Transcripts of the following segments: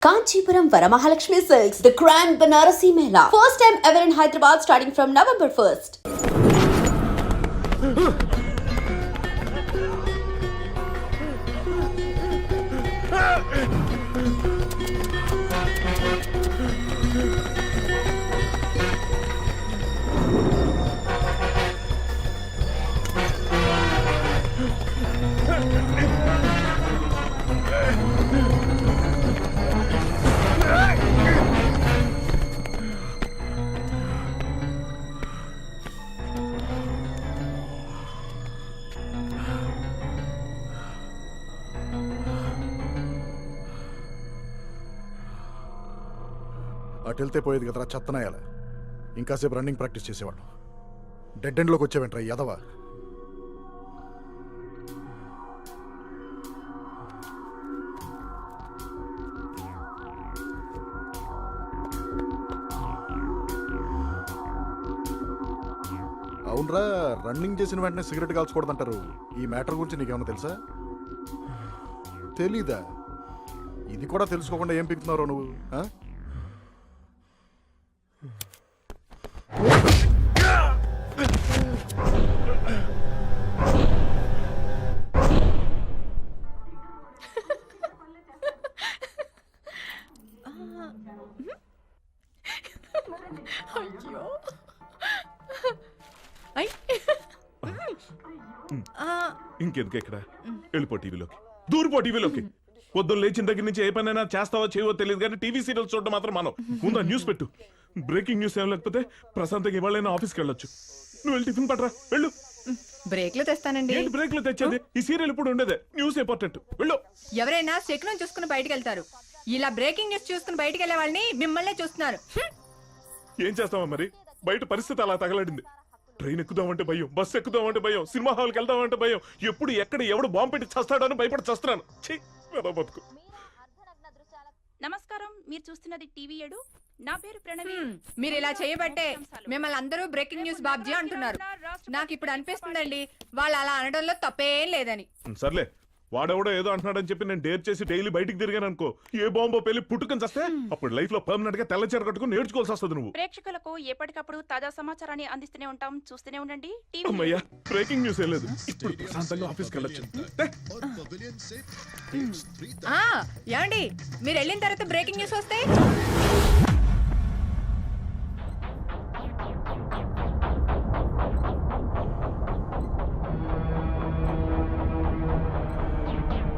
Kanchipuram Varamahalakshmi Silks, the Grand Banarasi Mela. First time ever in Hyderabad starting from November 1st. అటు వెళ్తే పోయేది కదరా చెత్తనాయాల ఇంకాసేపు running practice చేసేవాడు డెడ్ ఎండ్లోకి వచ్చేవంట్రా యదవా అవునరా రన్నింగ్ చేసిన వెంటనే సిగరెట్ కాల్చకూడదంటారు ఈ మ్యాటర్ గురించి నీకేమన్నా తెలుసా తెలీదా ఇది కూడా తెలుసుకోకుండా ఏం పిక్కుతున్నారో నువ్వు ఇంకెందుకు ఇక్కడ వెళ్ళిపో టీవీలోకి దూరిపో టీవీలోకి పొద్దున్న లేచిన దగ్గర నుంచి ఏ పనైనా చేస్తావో చేయవో తెలియదు కానీ టీవీ సీరియల్స్ చూడడం మాత్రం మనం ముందు న్యూస్ పెట్టు బ్రేకింగ్ న్యూస్ ఏం లేకపోతే ప్రశాంతంగా ఇవాళైనా ఆఫీస్కి వెళ్ళొచ్చు నువ్వు వెళ్ళి టిఫిన్ పట్టరా వెళ్ళు బ్రేక్లు తెస్తానండి. ఏంటి బ్రేక్లు తెచ్చేది ఈ సీరియల్ ఇప్పుడు ఉండేదే న్యూస్ ఇంపార్టెంట్ వెళ్ళు. ఎవరైనా శకునం చూసుకుని బయటకు వెళ్తారు, ఇలా బ్రేకింగ్ న్యూస్ చూసుకుని బయటకు వెళ్ళే వాళ్ళని మిమ్మల్నే చూస్తున్నారు. ఏం చేస్తావా మరి బయట పరిస్థితి అలా తగలడింది. ట్రైన్ ఎక్కుదామంటే భయం, బస్సు ఎక్కుదామంటే భయం, సినిమా హాల్కి వెళ్దామంటే భయం, ఎప్పుడు ఎక్కడ ఎవడు బాంబు పెట్టి చస్తాడో అని భయపడి చస్తున్నాను. బతుకు. నమస్కారం, మీరు చూస్తున్నది టీవీ 7. నా పేరు ప్రణవి. మీరు ఇలా చేయబట్టే మిమ్మల్ని అందరూ బ్రేకింగ్ న్యూస్ బాబ్జీ అంటున్నారు. నాకు ఇప్పుడు అనిపిస్తుందండి వాళ్ళు అలా అనడంలో తప్పేం లేదని. సర్లే వాడెవడో ఏదో అంటున్నాడని చెప్పి నేను డేర్ చేసి డైలీ బయటికి తిరిగాను అనుకో, ఏ బాంబో పెళ్లి పుట్టుకొని చేస్తే అప్పుడు లైఫ్ లో పర్మనెంట్ గా తెల్ల చీర కట్టుకుని నేర్చుకోవాల్సి వస్తుంది. నువ్వు ప్రేక్షకులకు ఎప్పటికప్పుడు తాజా సమాచారాన్ని అందిస్తూనే ఉంటాం, చూస్తూనే ఉండండి. అమ్మయ్యా బ్రేకింగ్ న్యూస్ ఏం లేదు, ఇప్పుడు ప్రశాంతంగా ఆఫీస్కి వెళ్ళొచ్చు. ఏమండి మీరు వెళ్ళిన తర్వాత బ్రేకింగ్ న్యూస్ వస్తే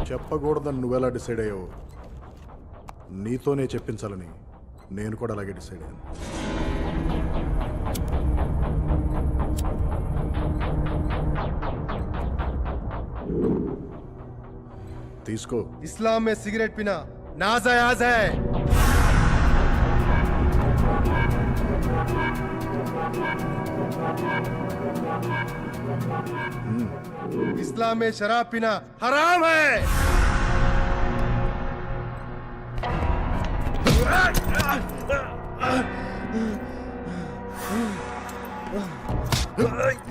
చెప్పకూడదని నువ్వెలా డిసైడ్ అయ్యావు, నీతోనే చెప్పించాలని నేను కూడా అలాగే డిసైడ్ అయ్యాను. తీసుకో. इस्लाम में सिगरेट पीना नाजायज है। इस्लाम में शराब पीना हराम है।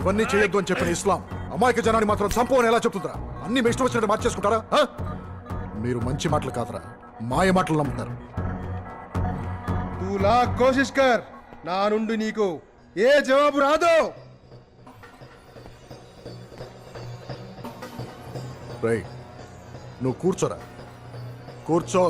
ఇవన్నీ చేయొద్దు అని చెప్పిన ఇస్లాం అమాయక జనాన్ని మాత్రం చంపవని ఎలా చెప్తుందిరా? అన్ని మీ ఇష్టం వచ్చినట్టు మార్చేసుకుంటారా? మీరు మంచి మాటలు కాదురా, మాయ మాటలు నమ్ముతారు. तू लाख कोशिश कर, నా నుండి నీకు ఏ జవాబు రాదు. రేయ్ నువ్వు కూర్చోరా, కూర్చో.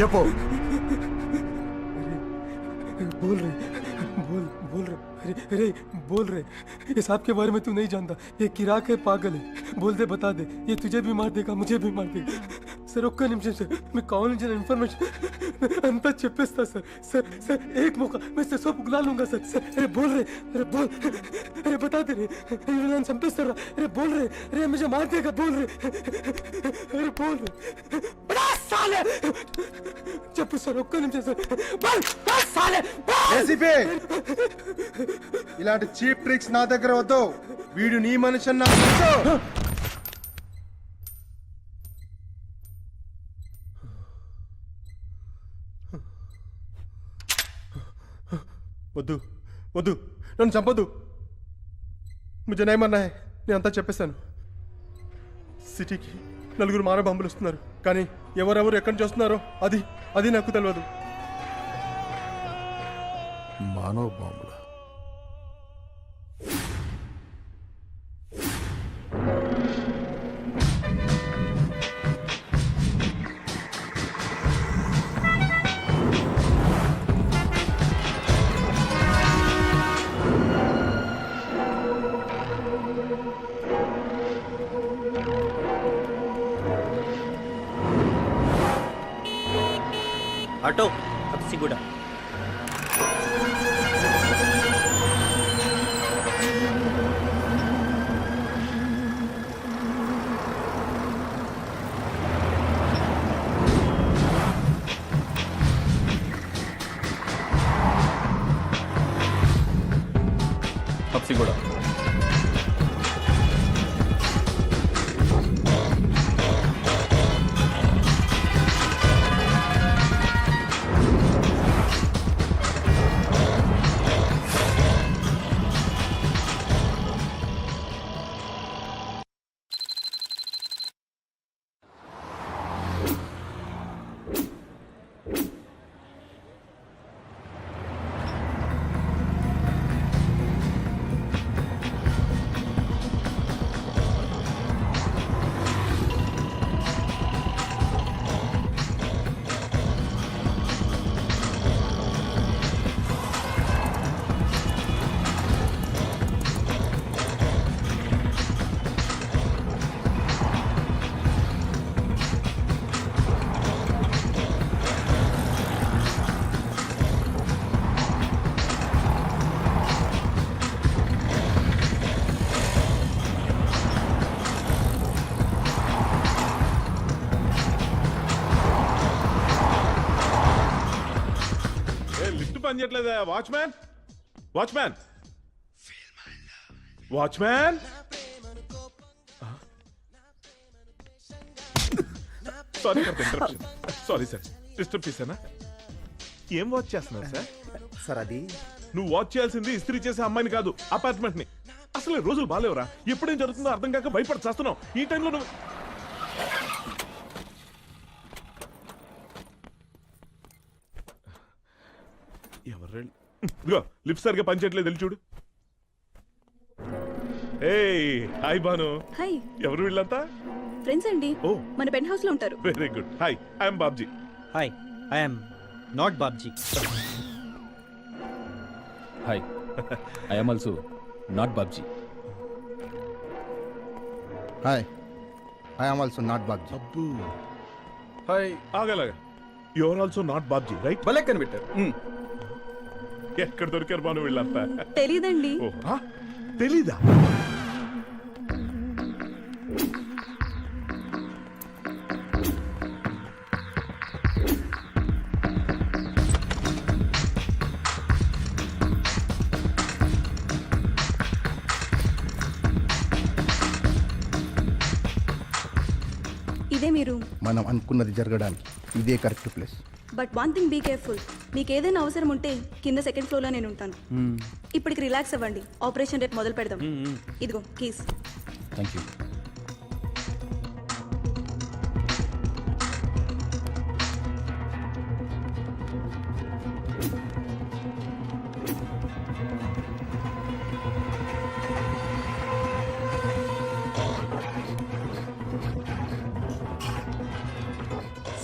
చెప్పు. बोल रहे ये सांप के बारे में तू नहीं जानता, ये किराक है, पागल है. बोल दे, बता दे, ये तुझे भी मार देगा, मुझे भी मार देगा. సార్ ఒక్క నిమిషం సార్, మీకు కావాల్సిన ఇన్ఫర్మేషన్ అంతా చెప్పేస్తా సార్. సార్ సార్ एक मौका मैं सर सब बुला लूंगा सर. सर अरे बोल रहे, अरे बोल, अरे बता दे रहे, अरे संपेस्तर, अरे बोल रहे, अरे मुझे मार देगा बोल रहे, अरे बोल रहे बड़ा साले. చెప్పు సార్ ఒక్క నిమిషం సార్. बोल बड़ा साले. ఏసీపీ ఇలాంటి చీప్ ట్రిక్స్ నా దగ్గర వద్దు. వీడు నీ మనిషి అన్న వద్దు వద్దు, నన్ను చంపొద్దు. ముझे नहीं मरना है. నేను అంతా చెప్పేశాను. సిటీకి నలుగురు మానవ బాంబులు వస్తున్నారు, కానీ ఎవరెవరు ఎక్కడి నుంచి వస్తున్నారో అది నాకు తెలియదు. మానవ బాంబుల ఆటో హబ్సిగూడ. హబ్సిగూడ. పని చేయట్లేదా? Watchman, watchman, watchman. Sorry for interruption. Sorry sir, disturb చేశానా? ఏం వాచ్ చేస్తున్నారు సార్? సార్ అది నువ్వు వాచ్ చేయాల్సింది ఇస్త్రీ చేసే అమ్మాయిని కాదు, అపార్ట్మెంట్ ని. అసలు ఈ రోజులు బాగాలేవురా. ఎప్పుడేం జరుగుతుందో అర్థం కాక భయపడి చేస్తున్నావు. ఈ టైంలో నువ్వు ఎవరు ఇదిగో లిప్ సరిగా పనిచేయట్లేదు, వెళ్ళి చూడు. ఏయ్ హాయ్ బాను. హాయ్, ఎవరు వీళ్ళంతా? ఫ్రెండ్స్ అండి. ఓ మన పెంట్ హౌస్ లో ఉంటారు. Very good. Hi, I'm Babji. Hi, I'm not Babji. Hi, I am also not Babji. Hi, I am also not Babji. అబ్బు, హాయ్. ఆగలాగా. You are also not Babji, right? భలే కనిపెట్టారు. ఎక్కడ దొరికారు బాను వీళ్ళంతా? తెలీదండి. ఓ తెలీదా? ఇదే మీరు. మనం అనుకున్నది జరగడానికి ఇదే correct place. But one thing be careful. మీకు ఏదైనా అవసరం ఉంటే కింద సెకండ్ ఫ్లోర్ లో నేను ఉంటాను. ఇప్పటికి రిలాక్స్ అవ్వండి. ఆపరేషన్ రేపు మొదలు పెడదాం. ఇదిగో కీస్. Thank you.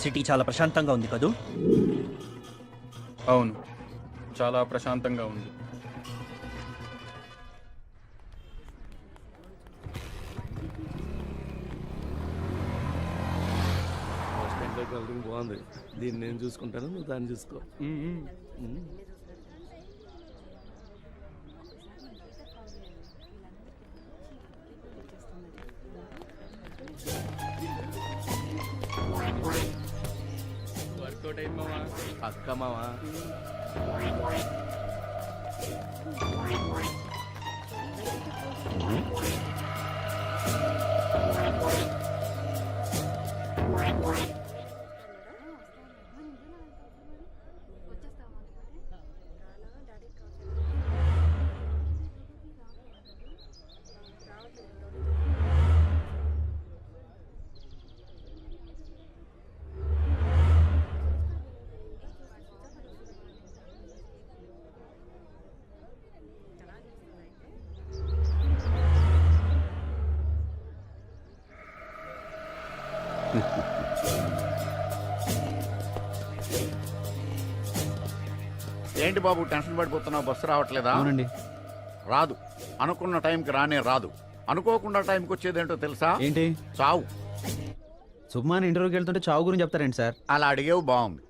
సిటీ చాలా ప్రశాంతంగా ఉంది కదూ? అవును, చాలా ప్రశాంతంగా ఉంది. దీన్ని నేను చూసుకుంటాను, నువ్వు దాన్ని చూసుకో. వర్కౌట్ అయింది మావా, అక్క మావా. ఏంటి బాబు టెన్షన్ పడిపోతున్నావు? బస్సు రావట్లేదా? అవునండి. రాదు, అనుకున్న టైంకి రానే రాదు. అనుకోకుండా టైంకి వచ్చేదేంటో తెలుసా? ఏంటి? చావు. సుబ్మాన్ ఇంటర్వ్యూకి వెళ్తుంటే చావు గురించి చెప్తారేంటి సార్? అలా అడిగేవు, బాగుంది.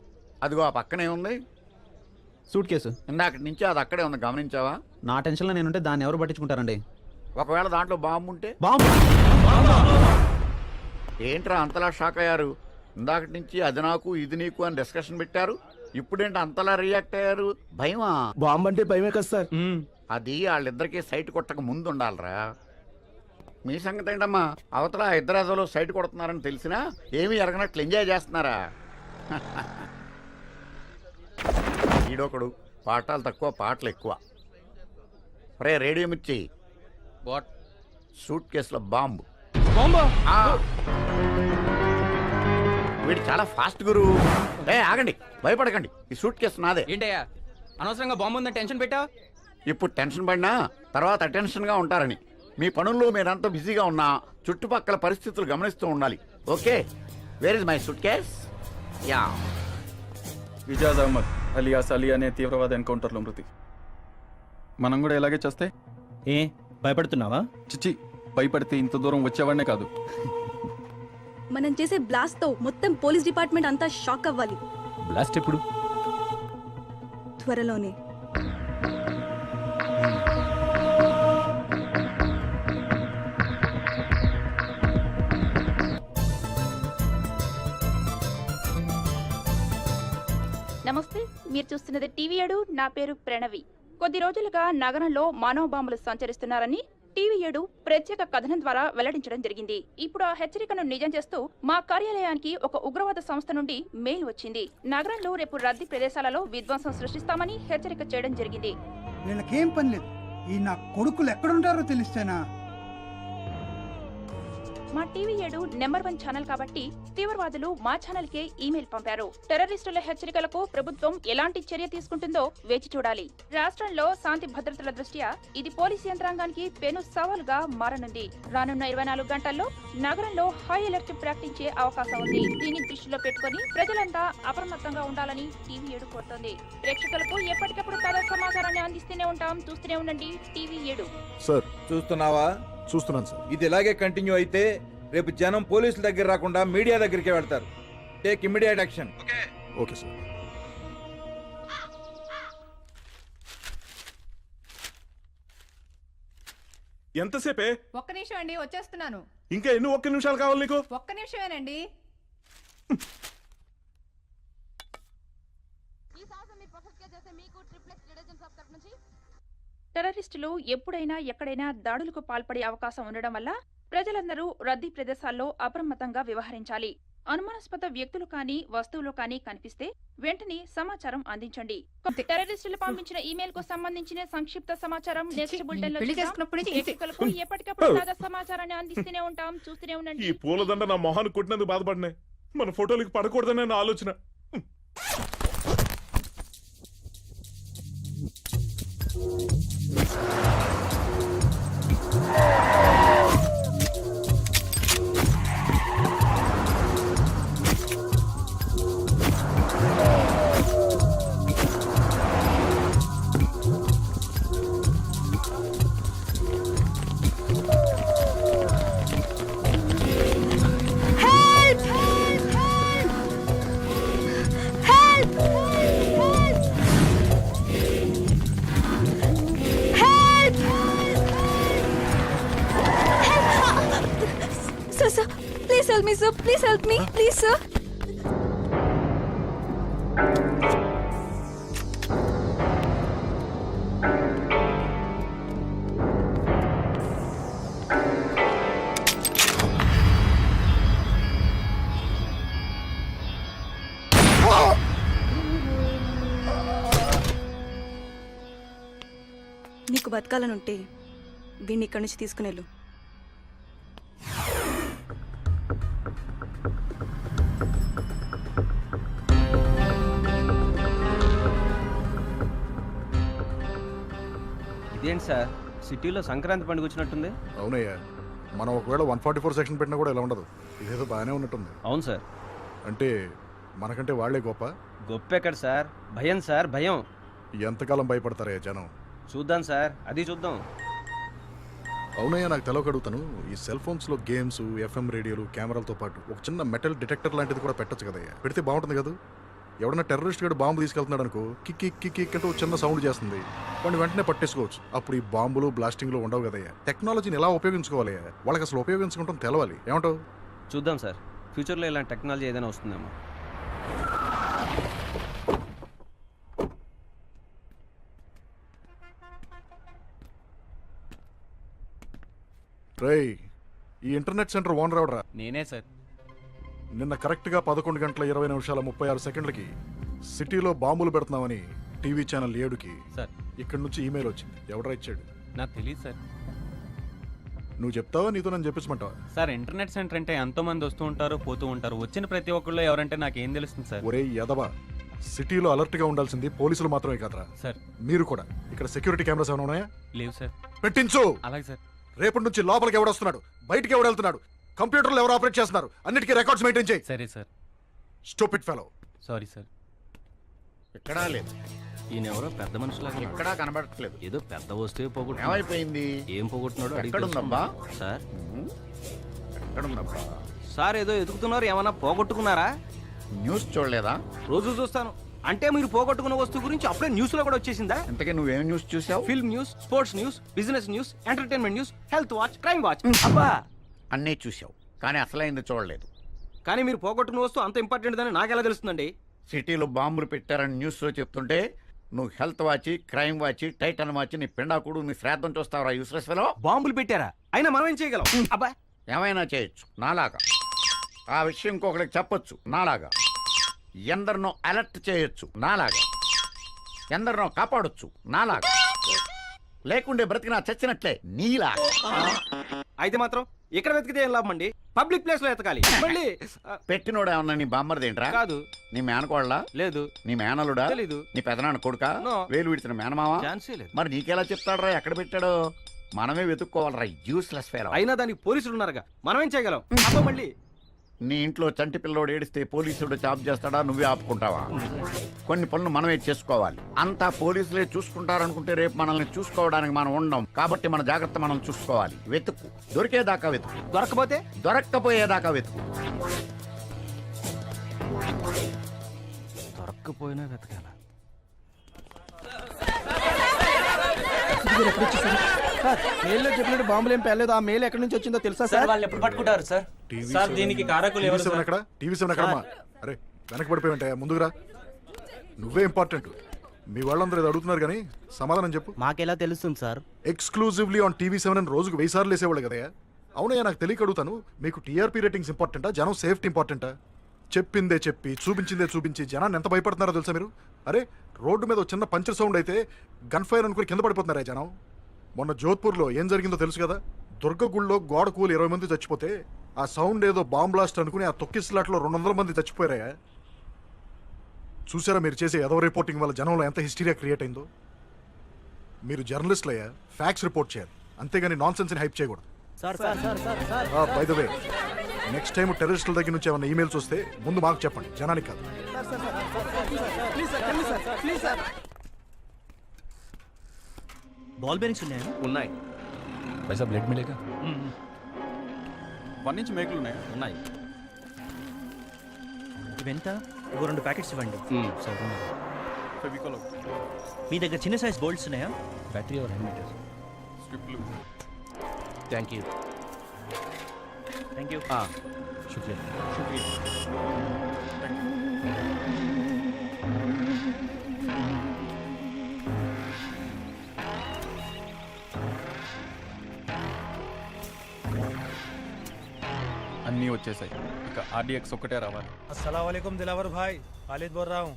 అదిగో ఆ పక్కనే ఉంది సూట్ కేసు. ఇందాక నుంచి అది అక్కడే ఉంది, గమనించావా? నా టెన్షన్లో నేనుంటే దాన్ని ఎవరు పట్టించుకుంటారండి? ఒకవేళ దాంట్లో బాంబు ఉంటే? బాంబు! ఏంట్రా అంతలా షాక్ అయ్యారు? ఇందాక నుంచి అది నాకు ఇది నీకు అని డిస్కషన్ పెట్టారు, ఇప్పుడేంటి అంతలా రియాక్ట్ అయ్యారు? భయమా? బాంబు అంటే భయమే కదా సార్. అది వాళ్ళిద్దరికీ సైట్ కొట్టక ముందు ఉండాలిరా. మీ సంగతి ఏంటమ్మా? అవతల హైదరాబాద్లో సైట్ కొడుతున్నారని తెలిసినా ఏమీ ఎరగనట్లు ఎంజాయ్ చేస్తున్నారా? ఈడొకడు పాఠాలు తక్కువ పాటలు ఎక్కువ. రే రేడియో మిర్చి, వాట్? సూట్ కేసులో బాంబు. బాంబా? ఆ. వీడు చాలా ఫాస్ట్ గురు. ఆగండి, భయపడకండి, ఈ సూట్ కేసు నాదే. ఏంటయ్యా అనవసరంగా బాంబు ఉందని టెన్షన్ పెట్టావు? ఇప్పుడు టెన్షన్ పడినా తర్వాత అటెన్షన్గా ఉంటారని. మీ పనుల్లో మీరంతా బిజీగా ఉన్నా చుట్టుపక్కల పరిస్థితులు గమనిస్తూ ఉండాలి. Okay, where is my suitcase? Yeah. Ijaz Ahmed alias Ali అనే తీవ్రవాద ఎన్కౌంటర్లో మృతి. మనం కూడా ఇలాగే చేస్తే? ఏ భయపడుతున్నావా? చిచ్చి, భయపడితే ఇంత దూరం వచ్చేవాడినే కాదు. మనం చేసే బ్లాస్ట్ తో మొత్తం పోలీస్ డిపార్ట్మెంట్ అంతా షాక్ అవ్వాలి. బ్లాస్ట్ ఎప్పుడు? త్వరలోనే. నమస్తే, మీరు చూస్తున్నది టీవీ 7. నా పేరు ప్రణవి. కొద్ది రోజులుగా నగరంలో మానవ బాంబులు సంచరిస్తున్నారని టీవీ 7 ప్రత్యేక కథనం ద్వారా వెల్లడించడం జరిగింది. ఇప్పుడు ఆ హెచ్చరికను నిజం చేస్తూ మా కార్యాలయానికి ఒక ఉగ్రవాద సంస్థ నుండి మెయిల్ వచ్చింది. నగరంలో రేపు రద్దీ ప్రదేశాలలో విధ్వంసం సృష్టిస్తామని హెచ్చరిక చేయడం జరిగింది. వీళ్ళకేం పని లేదు, ఈ నా కొడుకులు ఎక్కడుంటారో తెలిస్తేనా? మా టీవీ 7 నెంబర్ 1 ఛానల్ కాబట్టి తీవ్రవాదులు మా ఛానల్ కే ఈమెయిల్ పంపారు. టెర్రరిస్టుల హెచ్చరికలకు ప్రభుత్వం ఎలాంటి చర్య తీసుకుంటుందో వేచి చూడాలి. రాష్ట్రంలో శాంతి భద్రతల దృష్ట్యా ఇది పోలీసు యంత్రాంగానికి పెను సవాలుగా మారనుంది. రానున్న 24 గంటల్లో నగరంలో హై అలర్ట్ ప్రకటించే అవకాశం ఉంది. దీన్ని దృష్టిలో పెట్టుకుని ప్రజలంతా అప్రమత్తంగా ఉండాలని టీవీ 7 కోరుతోంది. ప్రేక్షకులకు ఎప్పటికప్పుడు తాజా సమాచారాన్ని అందిస్తూనే ఉంటాం. చూస్తూనే ఉండండి టీవీ 7. సార్, చూస్తున్నావా? చూస్తున్నాను సార్. ఇది ఇలాగే కంటిన్యూ అయితే రేపు జనం పోలీసుల దగ్గర రాకుండా మీడియా దగ్గరికి వెళ్తారు. Take immediate action. Okay sir. ఎంతసేపే? ఒక్క నిమిషం అండి, వచ్చేస్తున్నాను. ఇంకా ఎన్ని ఒక్క నిమిషాలు కావాలి నీకు? ఒక్క నిమిషమేనండి. టెర్రరిస్టులు ఎప్పుడైనా ఎక్కడైనా దాడులకు పాల్పడే అవకాశం ఉండడం వల్ల ప్రజలందరూ రద్దీ ప్రదేశాల్లో అప్రమత్తంగా వ్యవహరించాలి. అనుమానాస్పద వ్యక్తులు కానీ వస్తువులు కానీ కనిపిస్తే వెంటనే సమాచారం అందించండి. టెర్రరిస్టులు పంపించిన ఈమెయిల్ కు సంబంధించిన సంక్షిప్త సమాచారం నెక్స్ట్ బులెటిన్ లో పెళ్లి చూద్దాం. చేసుకున్నప్పటి నుంచి ప్రేక్షకులకు ఎప్పటికప్పుడు తాజా సమాచారాన్ని అందిస్తూనే ఉంటాం. చూస్తూనే ఈ ఉండండి. పూలదండ నా మొహాన్ని కొట్టినందుకు బాధపడినాయి. మన ఫోటోలకి పడకూడదనే నా ఆలోచన. Please help me please sir. నీకు బతకాలనుంటే వీడిని ఇక్కడి నుంచి తీసుకునేళ్ళు. ఇదేంటి సార్ సిటీలో సంక్రాంతి పండుగ వచ్చినట్టుంది? అవునయ్యా, మనం ఒకవేళ 144 సెక్షన్ పెట్టినా కూడా ఇలా ఉండదు. ఇదేదో బాగానే ఉన్నట్టుంది. అవును సార్. అంటే మనకంటే వాళ్లే గొప్ప. గొప్ప ఎక్కడ సార్, భయం సార్, భయం. ఎంతకాలం భయపడతారయ్యా జనం? చూద్దాం సార్, అది చూద్దాం. అవునయ్యా, నాకు తెలవకడుగుతాను, ఈ సెల్ ఫోన్స్లో గేమ్స్, ఎఫ్ఎం రేడియోలు, కెమెరాలతో పాటు ఒక చిన్న మెటల్ డిటెక్టర్ లాంటిది కూడా పెట్టొచ్చు కదయ్యా. పెడితే బాగుంటుంది కదా. ఎవడన్నా టెర్రరిస్ట్ గడు బాంబు తీసుకెళ్తున్నాడు అనుకో, కిక్ కిక్ కిక్ అంటూ చిన్న సౌండ్ చేస్తుంది, వాడిని వెంటనే పట్టేసుకోవచ్చు. అప్పుడు ఈ బాంబులు బ్లాస్టింగ్లు ఉండవు కదయ్యా. టెక్నాలజీని ఎలా ఉపయోగించుకోవాలి, వాళ్ళకి అసలు ఉపయోగించుకుంటాం తెలవాలి. ఏమంటావు? చూద్దాం సార్, ఫ్యూచర్లో ఇలాంటి టెక్నాలజీ ఏదైనా వస్తుందేమో. రేయ్, ఈ ఇంటర్నెట్ సెంటర్ ఓనర్ ఎవడరా? నేనే సార్. నిన్న కరెక్ట్గా 11 గంటల 20 నిమిషాల 36 సెకండ్లకి సిటీలో బాంబులు పెడుతున్నామని టీవీ ఛానల్ 7కి సార్ ఇక్కడి నుంచి ఈమెయిల్ వచ్చింది. ఎవడరా ఇచ్చాడు? నాకు తెలియదు సార్. నువ్వు చెప్తావా, నీతో నన్ను చెప్పించమంటావా? సార్, ఇంటర్నెట్ సెంటర్ అంటే ఎంతో మంది వస్తూ ఉంటారు, పోతూ ఉంటారు. వచ్చిన ప్రతి ఒక్కళ్ళు ఎవరంటే నాకేం తెలుస్తుంది సార్? ఒరే యదవా, సిటీలో అలర్ట్గా ఉండాల్సింది పోలీసులు మాత్రమే కాదురా సార్. మీరు కూడా. ఇక్కడ సెక్యూరిటీ కెమెరాస్ ఏమైనా ఉన్నాయా? లేవు సార్. పెట్టించు. అలాగే సార్. రేపటి నుంచి లోపలికి ఎవడొస్తున్నాడు, బయటికి ఎవడు వెళ్తున్నాడు, కంప్యూటర్లు ఎవరు ఆపరేట్ చేస్తున్నారు, అన్నిటికీ రికార్డ్స్ మెయింటైన్ చేయి. సరే sir. Stupid fellow. Sorry sir. ఎక్కడా లేదు. ఈయన ఎవరో పెద్ద మనుషులాగా ఎక్కడా కనబడట్లేదు. ఏదో పెద్ద వస్తువు పోగొట్టు. ఏమైపోయింది? ఏం పోగొట్టున్నాడో అడిగి ఎక్కడుందబ్బా? సార్. ఎక్కడుందబ్బా? సార్, ఏదో ఎదుగుతున్నారు, ఏమన్నా పోగొట్టుకున్నారా? న్యూస్ చూడలేదా? రోజు చూస్తాను. అంటే మీరు పోగొట్టుకున్న వస్తువు గురించి అప్పుడే న్యూస్ లో కూడా వచ్చేసిందా? ఇంతకీ నువ్వేం న్యూస్ చూసావు? Film news, sports news, business news, entertainment news, health watch, crime watch. అబ్బా, అన్నీ చూసావు, కానీ అసలైంది చూడలేదు. కానీ మీరు పోగొట్టుకున్న వస్తువు అంత ఇంపార్టెంట్ అని నాకెలా తెలుస్తుందండి? సిటీలో బాంబులు పెట్టారని న్యూస్లో చెప్తుంటే నువ్వు health watch, crime watch, Titan watch, నీ పిండాకుడు, నీ శ్రాద్ధం చూస్తావురా యూస్లెస్ ఫెలో. బాంబులు పెట్టారా? అయినా మనం ఏం చేయగలం? అబ్బా, ఏమైనా చేయొచ్చు నాలాగా. ఆ విషయం ఇంకొకరికి చెప్పొచ్చు నాలాగా. ఎందరినో అలర్ట్ చేయొచ్చు నాలాగా. ఎందరినో కాపాడొచ్చు నాలాగా. లేకుండే బ్రతికినా చచ్చినట్లే నీలాగా. అయితే మాత్రం ఇక్కడ వెతికితే ఏం లాభం అండి? పబ్లిక్ ప్లేస్ లో ఎతకాలి. మళ్ళీ పెట్టినోడు ఏమన్నా నీ బామ్మర్దేంట్రా? కాదు. నీ మేనకోళ్ళ? లేదు. నీ మేనలుడా? తెలీదు. నీ పెదనాన్న కొడుకా? నో. వేలు విడిచిన మేనమావా? ఛాన్సే లేదు. మరి నీకెలా చెప్తాడరా ఎక్కడ పెట్టాడో? మనమే వెతుక్కోవాలరా యూస్లెస్ ఫెలో. అయినా దానికి పోలీసులు ఉన్నారుగా, మనం ఏం చేయగలం? అబ్బా, మళ్ళీ నీ ఇంట్లో చంటి పిల్లోడు ఏడిస్తే పోలీసుడు జాబ్ చేస్తాడా? నువ్వే ఆపుకుంటావా? కొన్ని పనులు మనమే చేసుకోవాలి. అంతా పోలీసులే చూసుకుంటారనుకుంటే రేపు మనల్ని చూసుకోవడానికి మనం ఉండం. కాబట్టి మన జాగ్రత్త మనం చూసుకోవాలి. వెతుకు, దొరికేదాకా వెతుకు. దొరకపోతే? దొరక్కపోయేదాకా వెతుకు. దొరక్కపోయినా వెతకాల. మెయిల్లో చెప్పినట్టు బాంబులు ఏం పేర్లేదు. ఆ మెయిల్ ఎక్కడి నుంచి వచ్చిందో తెలుసా సార్? వాళ్ళు ఎప్పుడు పట్టుకుంటారు సార్? సార్, దీనికి కారకులు ఎవరు? టీవీ 7 ఎక్కడమ్మా? అరే, వెనక్కి పడిపోయి ముందుకురా. నువ్వే ఇంపార్టెంట్. మీ వాళ్ళందరూ ఇది అడుగుతున్నారు కానీ సమాధానం చెప్పు. మాకెలా తెలుస్తుంది సార్? ఎక్స్క్లూజివ్లీ ఆన్ టీవీ 7 అని రోజుకు 1000 సార్లు వేసేవాళ్ళు కదయ్యా. అవునయ్యా, నాకు తెలియక అడుగుతాను. మీకు టీఆర్పీ రేటింగ్స్ ఇంపార్టెంటా, జనం సేఫ్టీ ఇంపార్టెంటా? చెప్పిందే చెప్పి చూపించిందే చూపించి జనాన్ని ఎంత భయపడుతున్నారో తెలుసా మీరు? అరే, రోడ్డు మీద చిన్న పంచర్ సౌండ్ అయితే గన్ ఫైర్ అనుకుని కింద పడిపోతున్నారా జనం. మొన్న జోధ్పూర్లో ఏం జరిగిందో తెలుసు కదా. దుర్గగుళ్ళో గోడ కూలి 20 మంది చచ్చిపోతే ఆ సౌండ్ ఏదో బాంబ్ బ్లాస్ట్ అనుకుని ఆ తొక్కిస్లాట్లో 200 మంది చచ్చిపోయారా. చూసారా మీరు చేసే ఏదో రిపోర్టింగ్ వల్ల జనంలో ఎంత హిస్టీరియా క్రియేట్ అయిందో? మీరు జర్నలిస్టులు అయ్యా, ఫ్యాక్ట్స్ రిపోర్ట్ చేయాలి, అంతేగాని నాన్ సెన్స్ ని హైప్ చేయకూడదు. By the way, next time టెర్రరిస్టుల దగ్గర నుంచి ఏమైనా ఈమెయిల్స్ వస్తే ముందు మాకు చెప్పండి, జనానికి కాదు. బాల్ బేరింగ్స్ ఉన్నాయా? ఉన్నాయి. पैसा ब्लेड मिलेगा? 1 ఇంచ్ మేకులు ఉన్నాయి. ఉన్నాయి. ఇవెంత? ఒక 2 ప్యాకెట్స్ ఇవ్వండి. ఫెవికాల్, మీ దగ్గర చిన్న సైజ్ బోల్ట్స్ ఉన్నాయా? बैटरी और हैंड స్ట్రిప్లు. Thank you. Thank you. అన్నీ వచ్చేసాయి, ఇక RDX ఒక్కటే రావాలి. अस्सलाम वालेकुम दिलावर भाई, खालिद बोल रहा हूँ।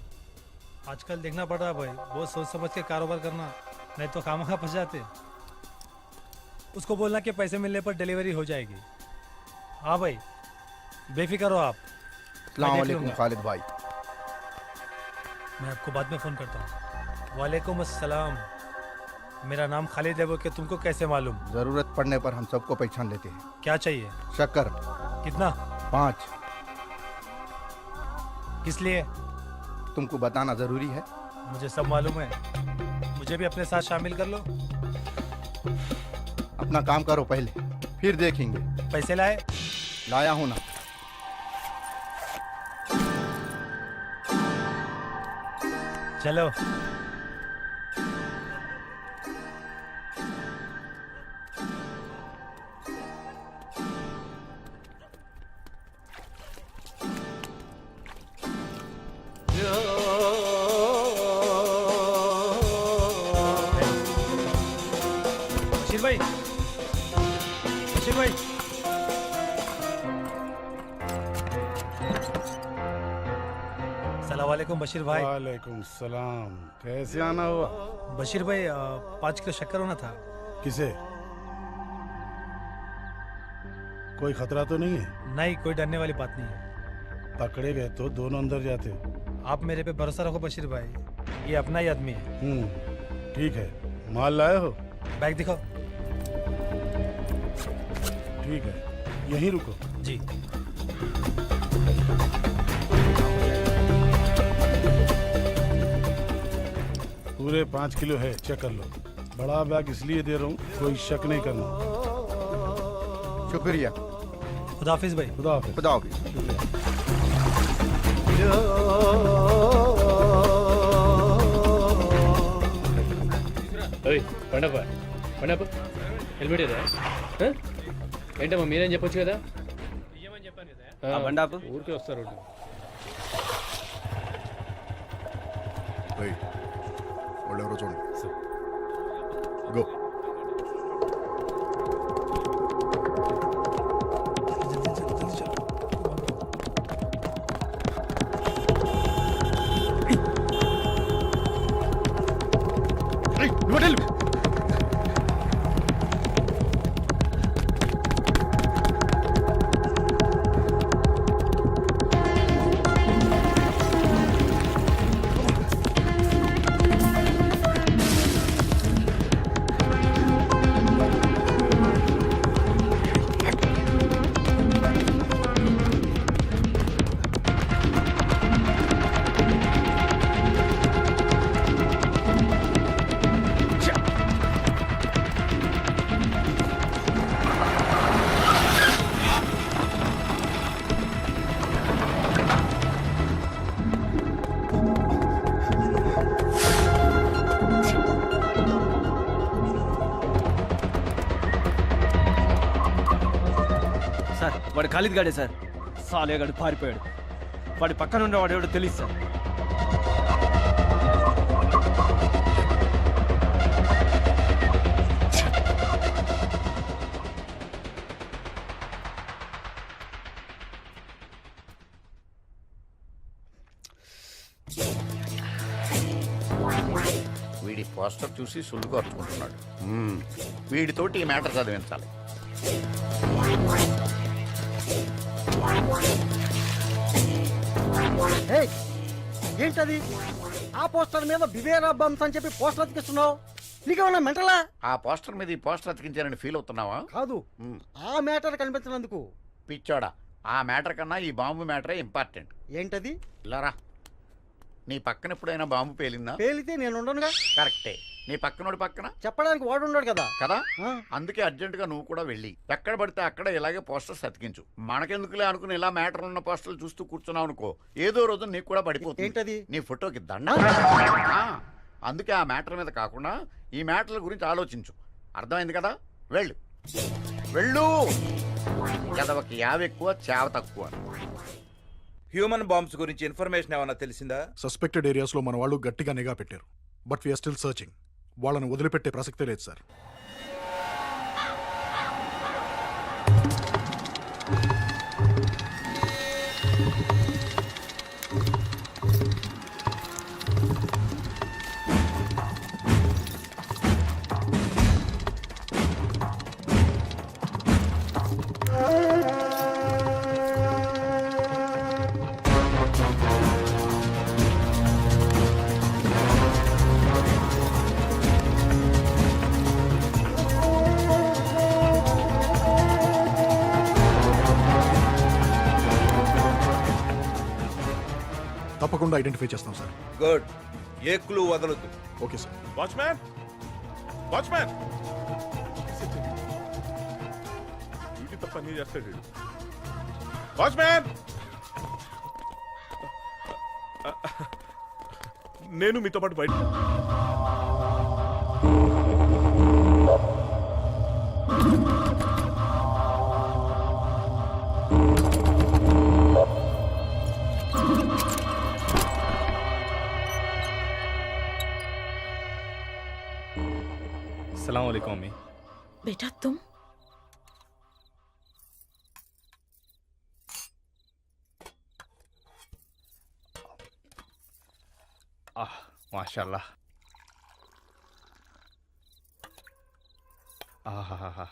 आजकल देखना पड़ रहा है भाई, बहुत सोच समझ के कारोबार करना, नहीं तो खामखा फंस जाते। उसको बोलना कि पैसे मिलने पर डिलीवरी हो जाएगी। हाँ भाई, बेफिक्र हो आप। मैं देख लूंगा। खालिद भाई। मैं आपको बाद में फोन करता हूँ। वालेकुम अस्सलाम, मेरा नाम खालिद है, वो कि तुमको कैसे मालूम? जरूरत पड़ने पर हम सबको पहचान लेते हैं। क्या चाहिए? शक्कर कितना? 5। किस लिए? तुमको बताना जरूरी है? मुझे सब मालूम है, मुझे भी अपने साथ शामिल कर लो। अपना काम करो पहले, फिर देखेंगे। पैसे लाए? लाया हूं ना। चलो। बशीर भाई, बशीर भाई, सलाम वालेकुम बशीर भाई। वालेकुम सलाम, कैसे आना हुआ? बशीर भाई 5 किलो शक्कर होना था। किसे? कोई खतरा तो नहीं है? नहीं, कोई डरने वाली बात नहीं है। पकड़े गए तो दोनों अंदर जाते। आप मेरे पे भरोसा रखो बशीर भाई, ये अपना ही आदमी है। ठीक है, माल लाए हो? बैग दिखाओ। ठीक है, यहीं रुको। जी। पूरे 5 किलो है, चेक कर लो। बड़ा बैग इसलिए दे रहा हूँ, कोई शक नहीं करना। शुक्रिया। खुदाफिज भाई। खुदाफिज। खुदाफिज। పండప్ప పండప్ప హెల్మెట్ ఏదా ఏంటమ్మా మీరేం చెప్పొచ్చు కదా? బండాపు ఊరికే వస్తారు. వాళ్ళు ఎవరో చూడండి. గో. సార్ వాడు ఖాళీద్ గాడే సార్. సాలేగాడు పారిపోయాడు. వాడి పక్కన ఉండేవాడు ఎవడో తెలియదు సార్. వీడి పోస్టర్ చూసి సుల్లు ఖర్చుకుంటున్నాడు. వీడితోటి ఈ మ్యాటర్ చదివించాలి. ఏంటది? ఆ పోస్టర్ మీద బివేరా బంప్స్ అని చెప్పి పోస్టర్ అతికిస్తున్నావు, నీకేమన్నా మెంటలా? ఆ పోస్టర్ మీద ఈ పోస్టర్ అతికించానని ఫీల్ అవుతున్నావా? కాదు, ఆ మ్యాటర్ కనిపించినందుకు. పిచ్చోడా, ఆ మ్యాటర్ కన్నా ఈ బాంబు మ్యాటరే ఇంపార్టెంట్. ఏంటది? ఇలారా, నీ పక్కన ఎప్పుడైనా బాంబు పేలిందా? పేలితే నేను ఉండనుగా. కరెక్టే. నీ పక్కనోడి పక్కన చెప్పడానికి వాడు ఉన్నాడు కదా. కదా, అందుకే అర్జెంటుగా నువ్వు కూడా వెళ్ళి ఎక్కడ పడితే అక్కడ ఇలాగే పోస్టర్స్ అతికించు. మనకెందుకులే అనుకుని ఇలా మ్యాటర్ ఉన్న పోస్టర్లు చూస్తూ కూర్చున్నావు అనుకో, ఏదో రోజు నీకు కూడా పడిపోతుంది. ఏంటది? నీ ఫోటోకి దండ. అందుకే ఆ మ్యాటర్ మీద కాకుండా ఈ మ్యాటర్ల గురించి ఆలోచించు. అర్థమైంది కదా? వెళ్ళు. వెళ్ళు. ఎదవకి యావెక్కువ చావ తక్కువ. హ్యూమన్ బాంబ్స్ గురించి ఇన్ఫర్మేషన్ ఏమైనా తెలిసిందా? సస్పెక్టెడ్ ఏరియాస్లో మన వాళ్ళు గట్టిగా నిఘా పెట్టారు. But we are still searching. వాళ్ళని వదిలిపెట్టే ప్రసక్తే లేదు సార్. తప్పకుండా ఐడెంటిఫై చేస్తాం సార్. గుడ్. ఏ క్లూ వదలొద్దు. Okay sir. Watchman, watchman, duty తప్ప అన్నీ చేస్తాడు వీడు. వాచ్మ్యాన్, నేను మీతో పాటు బయట. अस्सलाम वालेकुम अम्मी। बेटा तुम माशाल्लाह। आहा।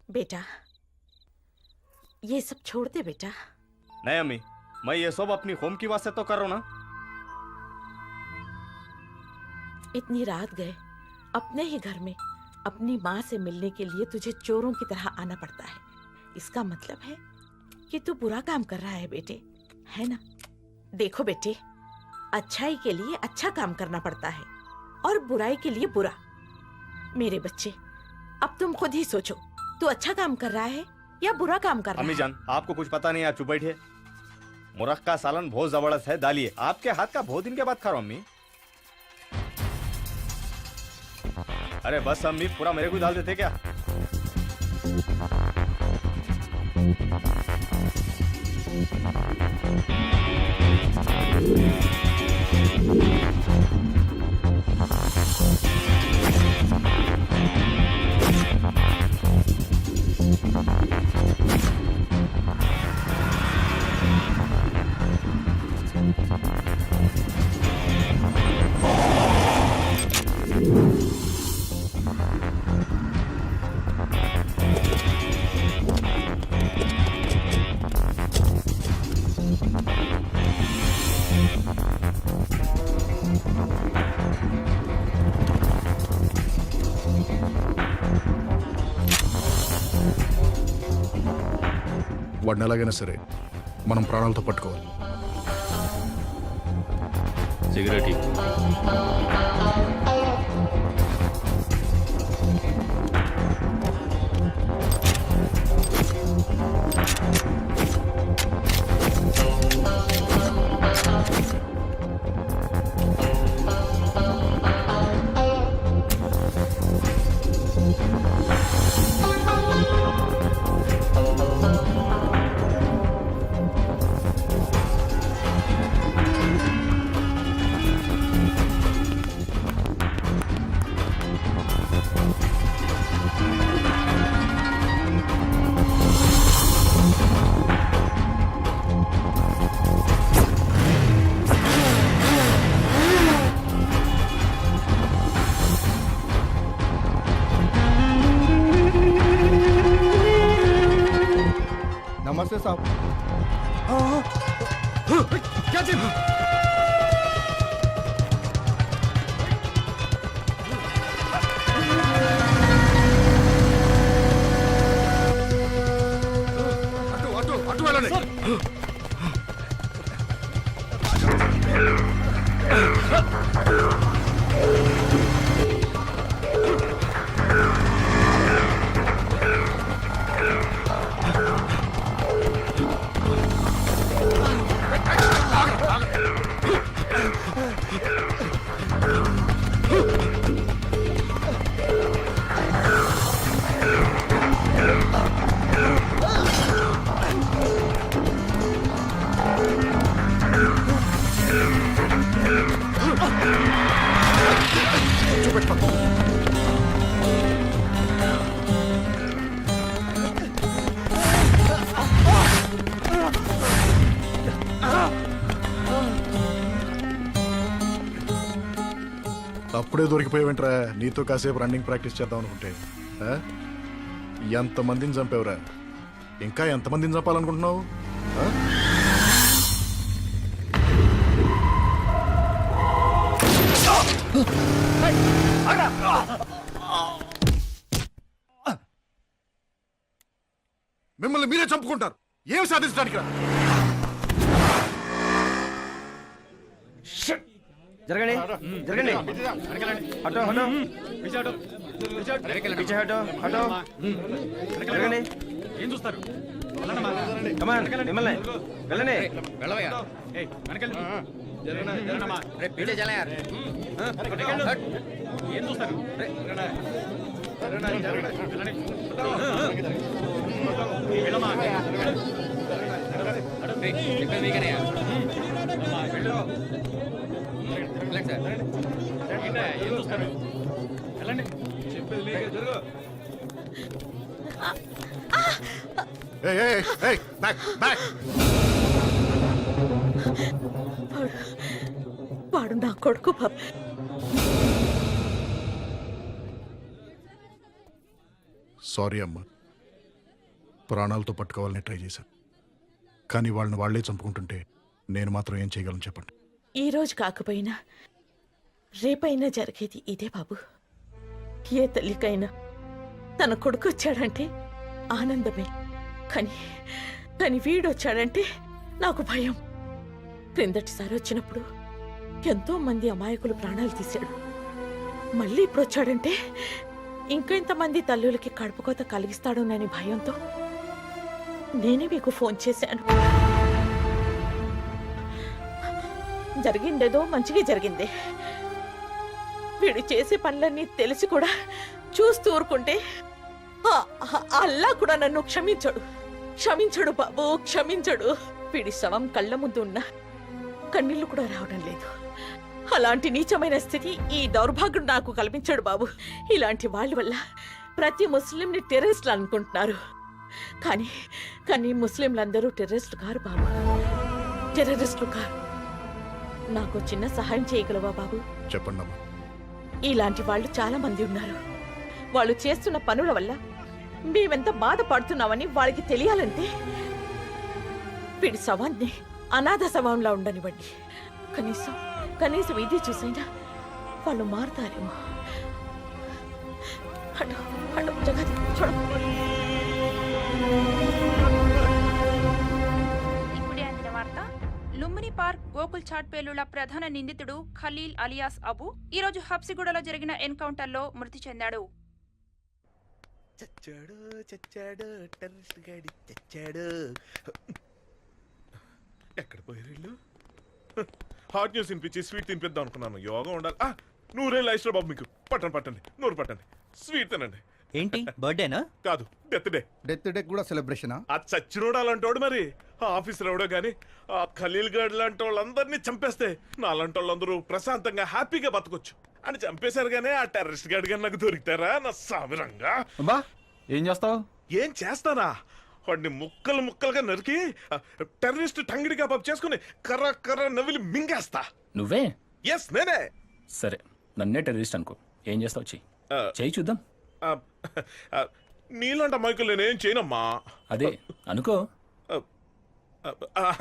बेटा ये सब छोड़ दे बेटा। नहीं अम्मी, मैं ये सब अपनी होम की वास्ते तो कर रहा हूं ना। इतनी रात गए अपने ही घर में अपनी माँ से मिलने के लिए तुझे चोरों की तरह आना पड़ता है। इसका मतलब है कि तू बुरा काम कर रहा है बेटे, है ना? देखो बेटे, अच्छाई के लिए अच्छा काम करना पड़ता है और बुराई के लिए बुरा। मेरे बच्चे, अब तुम खुद ही सोचो, तू अच्छा काम कर रहा है या बुरा काम कर रहा है? अम्मी जान, आपको कुछ पता नहीं, आप चुप बैठिए। मुरक्का सालन बहुत जबरदस्त है, डालिए। आपके हाथ का बहुत दिन के बाद खा रहा हूं अम्मी। अरे बस अम्मी, पूरा मेरे को डाल देते क्या? వాడిని ఎలాగైనా సరే మనం ప్రాణాలతో పట్టుకోవాలి. సిగరెట్ नमस्ते साहब। क्या चीज? అటు వెళ్ళండి. అప్పుడే దొరికిపోయావేంట్రా? నీతో కాసేపు రన్నింగ్ ప్రాక్టీస్ చేద్దాం అనుకుంటే ఆ? ఎంతమందిని చంపావురా? ఇంకా ఎంతమందిని చంపాలనుకుంటున్నావు? ఆ? మిమ్మల్ని మీరే చంపుకుంటారు. ఏం సాధించడానికి రా? జరగండి జరగండి హటో హటో పీछे హటో హటో జరగండి. ఏం చూస్తారు కమాన్ మిమ్మల్ని వెళ్ళండి. ఏం చూస్తారు ఏం చూస్తారు వెళ్ళండి. చెప్పేది మీకే జరుగు. ఏయ్, ఏయ్, ఏయ్, back, back. వాడు నా కొడుకు బాబు. సారీ అమ్మా, ప్రాణాలతో పట్టుకోవాలని ట్రై చేశాను, కానీ వాళ్ళని వాళ్లే చంపుకుంటుంటే నేను మాత్రం ఏం చేయగలను చెప్పండి. ఈ రోజు కాకపోయినా రేపైనా జరిగేది ఇదే బాబు. ఏ తల్లికైనా తన కొడుకు వచ్చాడంటే ఆనందమే, కానీ వీడొచ్చాడంటే నాకు భయం. క్రిందటిసారి వచ్చినప్పుడు ఎంతో మంది అమాయకులు ప్రాణాలు తీశాడు. మళ్ళీ ఇప్పుడు వచ్చాడంటే ఇంకెంతమంది తల్లులకి కడుపుకోత కలిగిస్తాడోనని భయంతో నేనే మీకు ఫోన్ చేశాను. జరిగిందేదో మంచిగా జరిగింది. వీడు చేసే పనులన్నీ తెలిసి కూడా చూస్తూ ఊరుకుంటే అల్లా కూడా నన్ను క్షమించడు బాబు, క్షమించడు. వీడి శవం కళ్ళ ముందు ఉన్న కన్నీళ్లు కూడా రావడం లేదు. అలాంటి నీచమైన స్థితి ఈ దౌర్భాగ్యుడు నాకు కల్పించాడు బాబు. ఇలాంటి వాళ్ళ వల్ల ప్రతి ముస్లింని టెర్రరిస్టులు అనుకుంటున్నారు. కానీ ముస్లింలందరూ టెర్రరిస్టులు కారు బాబు, టెర్రరిస్టులు కారు. నాకు చిన్న సహాయం చేయగలవా బాబు? చెప్పండి అమ్మా. ఇలాంటి వాళ్ళు చాలా మంది ఉన్నారు. వాళ్ళు చేస్తున్న పనుల వల్ల మేమెంత బాధపడుతున్నామని వాళ్ళకి తెలియాలంటే వీడి శవాన్ని అనాథ శవంలా ఉండనివ్వండి. కనీసం ఇది చూసైనా వాళ్ళు మారుతారేమో. జగతి చూడ. ఇప్పుడే అందిన వార్త. లుంబిని పార్క్ గోకుల్ చాట్ పేలుళ్ల ప్రధాన నిందితుడు ఖలీల్ అలియాస్ అబు ఈ రోజు హబ్సిగూడలో జరిగిన ఎన్కౌంటర్లో మృతి చెందాడు. ఎక్కడ పోయారు? హాట్ న్యూస్ తినిపించి స్వీట్ తినిపిద్దాం అనుకున్నాను. యోగా ఉండాలి. నూరే లైఫ్ బాబు, మీకు పట్టండి నూరు పట్టండి, స్వీట్ తినండి. ఏంటి బర్త్డేనా? కాదు, డెత్ డే. డెత్ డే కూడా సెలబ్రేషనా? ఆ చచ్చినోడు అలాంటోడు మరి. ఆ ఆఫీసులో ఎవడో గాని ఆ ఖలీల్ గడ్ లాంటి వాళ్ళందరినీ చంపేస్తే నాలాంటి వాళ్ళందరూ ప్రశాంతంగా హ్యాపీగా బతకొచ్చు అని చంపేశారు. గానీ ఆ టెర్రరిస్ట్ గడ్ గాని నాకు దొరికితారా నా సామిరంగా? అబ్బా ఏం చేస్తావు? ఏం చేస్తానా? వాడిని ముక్కలుగా నరికి టెర్రరిస్ట్ టంగిడి కబాబ్ చేసుకుని కర్ర నవ్విలి మింగేస్తా. నువ్వే? ఎస్, నేనే. సరే, నన్నే టెర్రరిస్ట్ అనుకో. ఏం చేస్తావు? చెయ్యి చూద్దాం. నీలాంటి అమాయకులు నేనేం చేయనమ్మా. అదే అనుకో.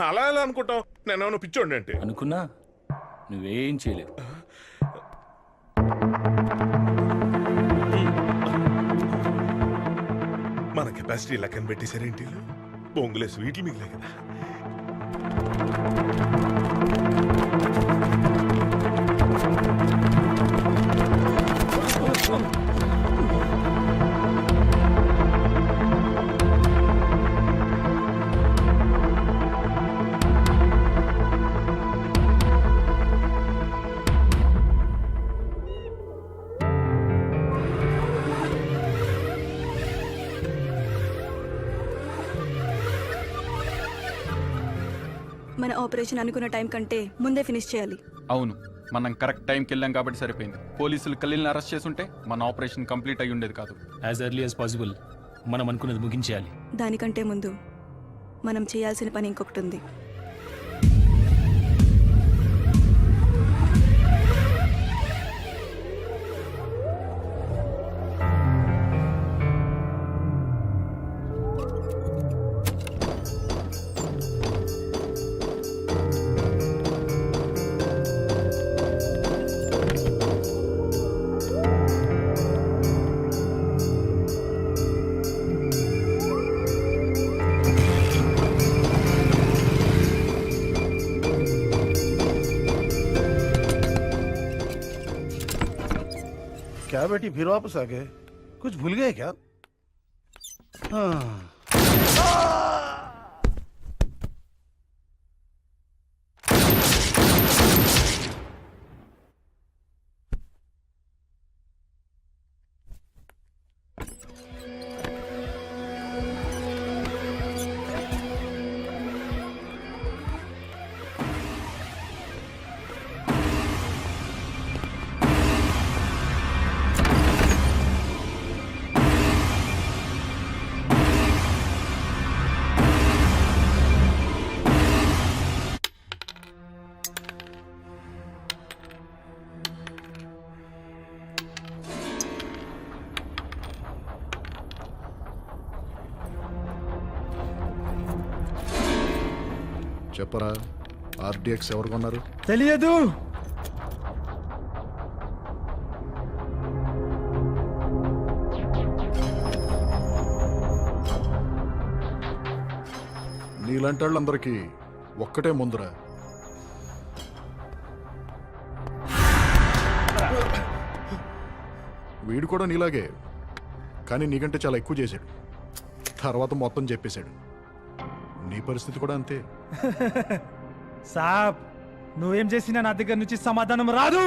అలా ఎలా అనుకుంటావు? నేనేమన్నా పిచ్చోండి అంటే? అనుకున్నా నువ్వేం చేయలేవు. మన కెపాసిటీ లెక్కన పెట్టేశారేంటి? బొంగులే స్వీట్లు మిగిలే కదా. మన ఆపరేషన్ అనుకున్న టైం కంటే ముందే ఫినిష్ చేయాలి. అవును, మనం కరెక్ట్ టైంకి వెళ్ళాం కాబట్టి సరిపోయింది. పోలీసులు ఖలీల్ని అరెస్ట్ చేస్తుంటే మన ఆపరేషన్ కంప్లీట్ అయ్యి ఉండేది కాదు. యాజ్ ఎర్లీ యాజ్ పాసిబుల్ మనం అనుకున్నది ముగించేయాలి. దానికంటే ముందు మనం చేయాల్సిన పని ఇంకొకటి ఉంది. क्या बेटी फिर वापस आ गए? कुछ भूल गए क्या? हाँ। చెప్పరా, ఆర్డిఎక్స్ ఎవరు కొన్నారు? తెలియదు. నీలాంటి వాళ్ళందరికీ ఒక్కటే ముందురా, వీడు కూడా నీలాగే, కానీ నీకంటే చాలా ఎక్కువ చేశాడు. తర్వాత మొత్తం చెప్పేశాడు. నీ పరిస్థితి కూడా అంతే. సాబ్, నువ్వేం చేసినా నా దగ్గర నుంచి సమాధానం రాదు.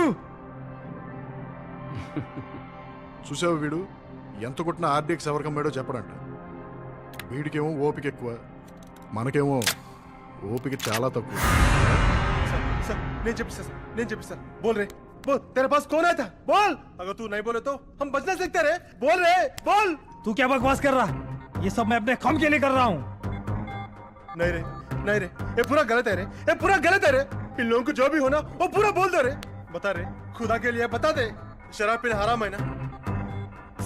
చూసావు, వీడు ఎంత కొట్టినా ఆర్డిఎక్స్ ఎవరికి అమ్మాడో చెప్పడంట. వీడికేమో ఓపిక ఎక్కువ, మనకేమో ఓపిక చాలా తక్కువ. నేను చెప్పిస్తా. బోల్ రే, बोल, तेरे पास कौन आया था? बोल. अगर तू नहीं बोले तो हम बच नहीं सकते रे. बोल रे, बोल. तू क्या बकवास कर रहा? ये सब मैं अपने काम के लिए कर रहा हूँ. नहीं रे, ये पूरा गलत है रे, ये पूरा गलत है रे. इन लोगों को जो भी होना वो पूरा बोल दो रे. बता रे, खुदा के लिए बता दे. शराब पीना हराम है ना?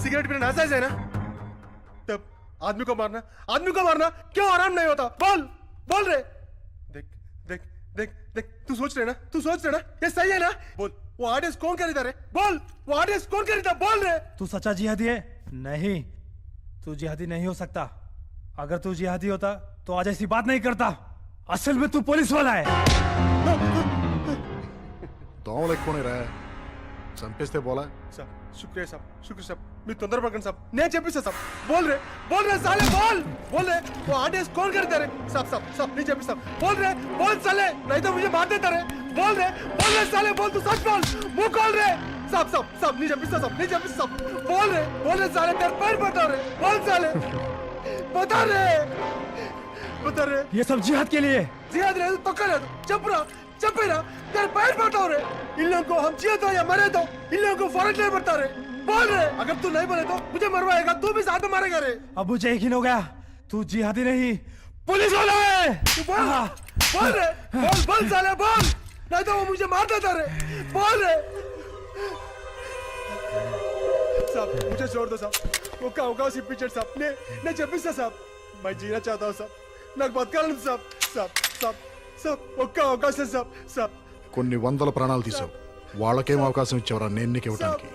सिगरेट पीना नाजायज है ना? तब आदमी को मारना क्यों हराम नहीं होता? बोल रे. देख, तू सोच रहे ना, ये सही है ना? बोल, वो आर्टिस्ट कौन खरीदा रे? बोल, वो आर्टिस्ट कौन खरीदा? बोल रे. तू सच्चा जिहादी है? नहीं, तू जिहादी नहीं हो सकता. अगर तू जिहादी होता तो आज ऐसी बात नहीं करता. असल में तू पुलिस वाला है. దోమలు ఎక్కువనే రా, చంపేస్తే పోలా. शुक्रिया साहब, मैं तొందర పడకండి साहब. నేను చెప్పిస్తా साहब. बोल रे साले, बोल रे. वो आर्टिस्ट कौन खरीदा रे? साहब नहीं చెప్పిస్తా. बोल साले, नहीं तो मुझे मार देता रे. बोल रे साले, बोल. तू सच बोल, मुंह खोल रे. साहब नहीं చెప్పిస్తా साहब. बोल रे साले, तेरे पैर बता रे. बोल साले, बता रे. ये सब जिहाद के लिए. जिहाद रे तो कर चपेरा, तेरे पैर बता रे. इन लोगों को हम जिए तो या मरे तो इन लोगों को फर्क नहीं पड़ता रे. बोल रे. अगर तू नहीं बोले तो मुझे मरवाएगा, तू भी साथ में मारेगा रे. अब मुझे यकीन हो गया, तू जिहादी नहीं पुलिस वाला है. बोल रे, बोल साले, बोल. नहीं तो वो मुझे मार देता रे. बोल रे. साहब मुझे छोड़ दो साहब. वो का पिक्चर साहब ने చెప్పిస్తా साहब. मैं जीना चाहता हूँ साहब. నాకు బతకాలని साहब. ఒక్క అవకాశం साहब. కొన్ని వందల ప్రాణాలు తీసావు, వాళ్ళకేం అవకాశం ఇచ్చావరా నేను నీకు ఇవ్వడానికి?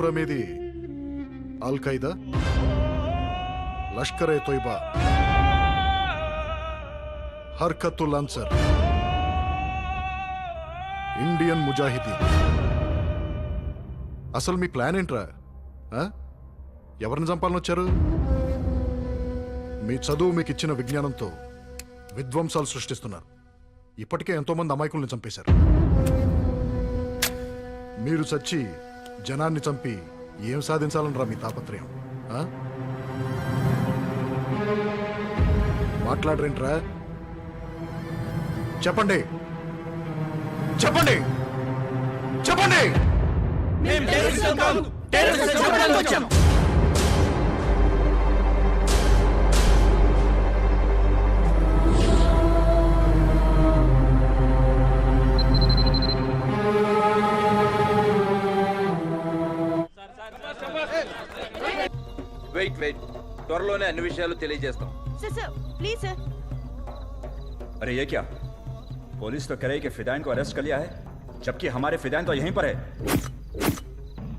दूसरा मेदी अल कायदा, लश्कर ए तोयबा, हरकतुल अंसर, ఇండియన్ ముజాహిదీన్. అసలు మీ ప్లాన్ ఏంట్రా? ఎవరిని చంపాలని వచ్చారు? మీ చదువు మీకు ఇచ్చిన విజ్ఞానంతో విధ్వంసాలు సృష్టిస్తున్నారు. ఇప్పటికే ఎంతో మంది అమాయకుల్ని చంపేశారు. మీరు చచ్చి జనాన్ని చంపి ఏం సాధించాలనరా మీ తాపత్రయం? మాట్లాడరేంట్రా? చెప్పండి చెప్పండి చెప్పండి. వెయిట్ వెయిట్, త్వరలోనే అన్ని విషయాలు తెలియజేస్తాం. Please sir. अरे ये क्या? पुलिस तो कह रही कि फिदाइन को अरेस्ट कर लिया है, जबकि हमारे फिदाइन तो यहीं पर है.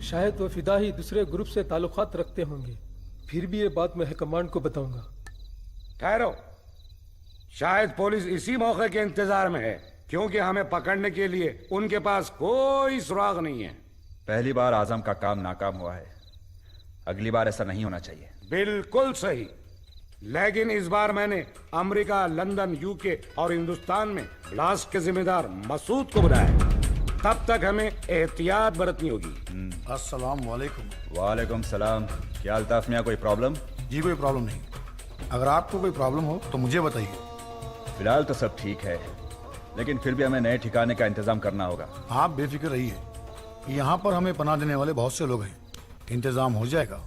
शायद वो फिदा ही दूसरे ग्रुप से ताल्लुकात रखते होंगे. फिर भी ये बात मैं हाईकमांड को बताऊंगा. ठहरो, शायद पुलिस इसी मौके के इंतजार में है, क्योंकि हमें पकड़ने के लिए उनके पास कोई सुराग नहीं है. पहली बार आजम का काम नाकाम हुआ है, अगली बार ऐसा नहीं होना चाहिए. बिल्कुल सही, लेकिन इस बार मैंने अमेरिका, लंदन, यूके और हिंदुस्तान में ब्लास्ट के जिम्मेदार मसूद को बुलाया. तब तक हमें एहतियात बरतनी होगी. अस्सलाम वालेकुम. वालेकुम सलाम. क्या अल्ताफ मियां कोई प्रॉब्लम? जी कोई प्रॉब्लम नहीं. अगर आपको कोई प्रॉब्लम हो तो मुझे बताइए. फिलहाल तो सब ठीक है, लेकिन फिर भी हमें नए ठिकाने का इंतजाम करना होगा. आप बेफिक्र रहिए, यहाँ पर हमें पनाह देने वाले बहुत से लोग हैं, इंतजाम हो जाएगा.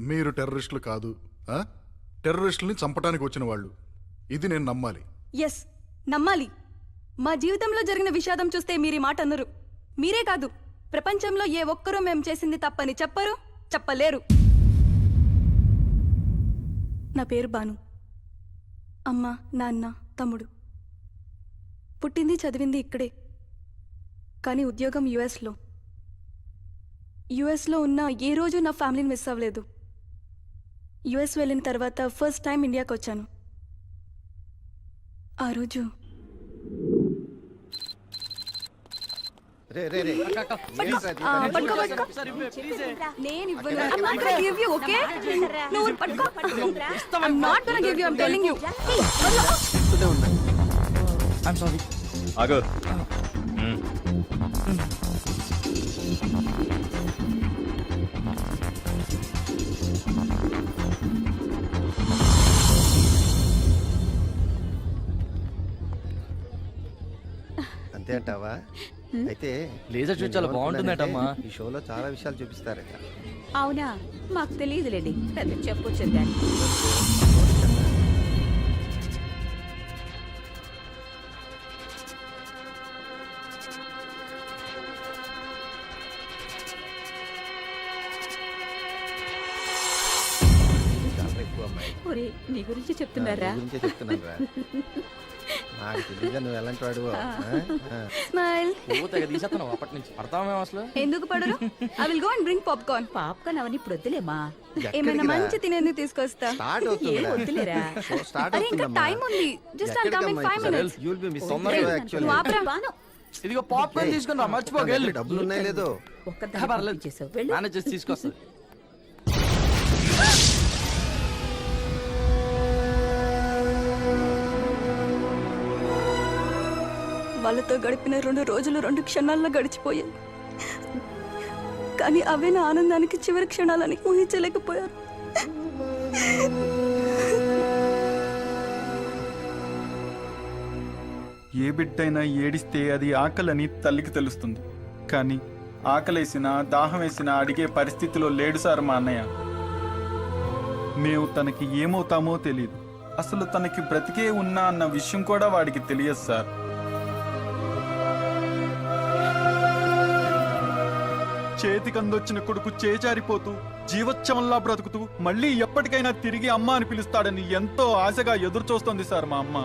మీరు టెర్రరిస్టులు కాదు, టెర్రరిస్టుల్ని చంపడానికి వచ్చిన వాళ్ళు. ఇది నేను నమ్మాలి. ఎస్, నమ్మాలి. మా జీవితంలో జరిగిన విషాదం చూస్తే మీరు ఈ మాట అన్నారు. మీరే కాదు, ప్రపంచంలో ఏ ఒక్కరూ మేము చేసింది తప్పని చెప్పరు, చెప్పలేరు. నా పేరు బాను. అమ్మ, నాన్న, తమ్ముడు. పుట్టింది చదివింది ఇక్కడే, కానీ ఉద్యోగం యుఎస్లో. యుఎస్లో ఉన్న ఏ రోజు నా ఫ్యామిలీని మిస్ అవ్వలేదు. యుఎస్ వెళ్ళిన తర్వాత ఫస్ట్ టైం ఇండియాకి వచ్చాను. ఆ రోజు నేను ఇవ్వను. I'm not gonna give you, okay? నువ్వు పట్టుకో. I'm not gonna give you, I'm telling you. I'm sorry. आगे. అంతే అంటావా? అయితే లేజర్ షో చాలా బాగుంటుందటమ్మా. ఈ షోలో చాలా విషయాలు చూపిస్తారట. అవునా? మాకు తెలియదులేండి, పెద్ద చెప్పొచ్చు దాన్ని. నీ గురించి చెప్తున్నారా? గురించే చెప్తున్నారా? నాకు తెలియదు నువ్వు ఎలాంటి వాడు. స్మైల్. తీసేస్తున్నావు అప్పటి నుంచి. అర్థమేమో అసలు. ఎందుకు పడరు? I will go and bring popcorn. Popcorn అవన్నీ ఇప్పుడు వద్దులేమా, ఏమైనా మంచి తినేది తీసుకొస్తా. స్టార్ట్ అవుతుంది. వద్దులేరా? స్టార్ట్ అరే ఇంకా టైం ఉంది. Just I'll come in 5 minutes. You will be missing actually. నువ్వు ఆపరా. ఇదిగో పాప్కార్న్ తీసుకుని రా, మర్చిపోగలి. డబ్బులు ఉన్నాయి లేదో? ఒక్కదాన్ని చేసావు. వెళ్ళు. మేనేజ్ చేసి తీసుకొస్తా. వాళ్ళతో గడిపిన 2 రోజులు 2 క్షణాల్లో గడిచిపోయాయి. కానీ అవే నా ఆనందానికి చివరి క్షణాలని ఊహించలేకపోయారు. ఏ బిడ్డైనా ఏడిస్తే అది ఆకలని తల్లికి తెలుస్తుంది, కానీ ఆకలేసినా దాహం వేసినా అడిగే పరిస్థితిలో లేడు సార్ మా అన్నయ్య. మేము తనకి ఏమవుతామో తెలియదు, అసలు తనకి బ్రతికే ఉన్నా అన్న విషయం కూడా వాడికి తెలియదు సార్. చేతికందొచ్చిన కొడుకు చేజారిపోతూ జీవోత్సవంలా బ్రతుకుతూ మళ్ళీ ఎప్పటికైనా తిరిగి అమ్మ అని పిలుస్తాడని ఎంతో ఆశగా ఎదురు చూస్తోంది సార్ మా అమ్మ.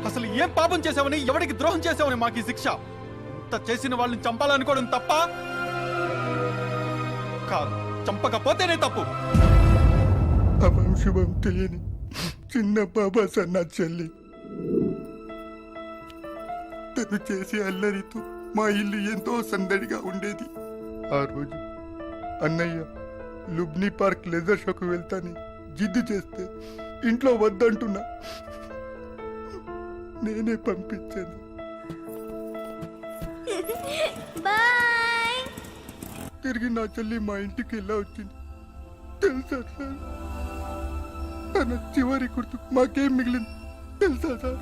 అసలు ఏం పాపం చేసావని, ఎవరికి ద్రోహం చేసావని మాకు ఈ శిక్ష? ఇంత చేసిన వాళ్ళని చంపాలనుకోవడం తప్ప కాదు, చంపకపోతేనే తప్పు. అభం శుభం తెలియని చిన్న బాబా సన్న చెల్లి తను చేసే అల్లరితో మా ఇల్లు ఎంతో సందడిగా ఉండేది. ఆ రోజు అన్నయ్య లుబ్నీ పార్క్ లెజర్ షోకు వెళ్తాని జిద్దు చేస్తే ఇంట్లో వద్దంటున్నా నేనే పంపించాను. తిరిగి నా చెల్లి మా ఇంటికి ఎలా వచ్చింది తెలుసా సార్? తన చివరి గుర్తు మాకేం మిగిలింది తెలుసా సార్?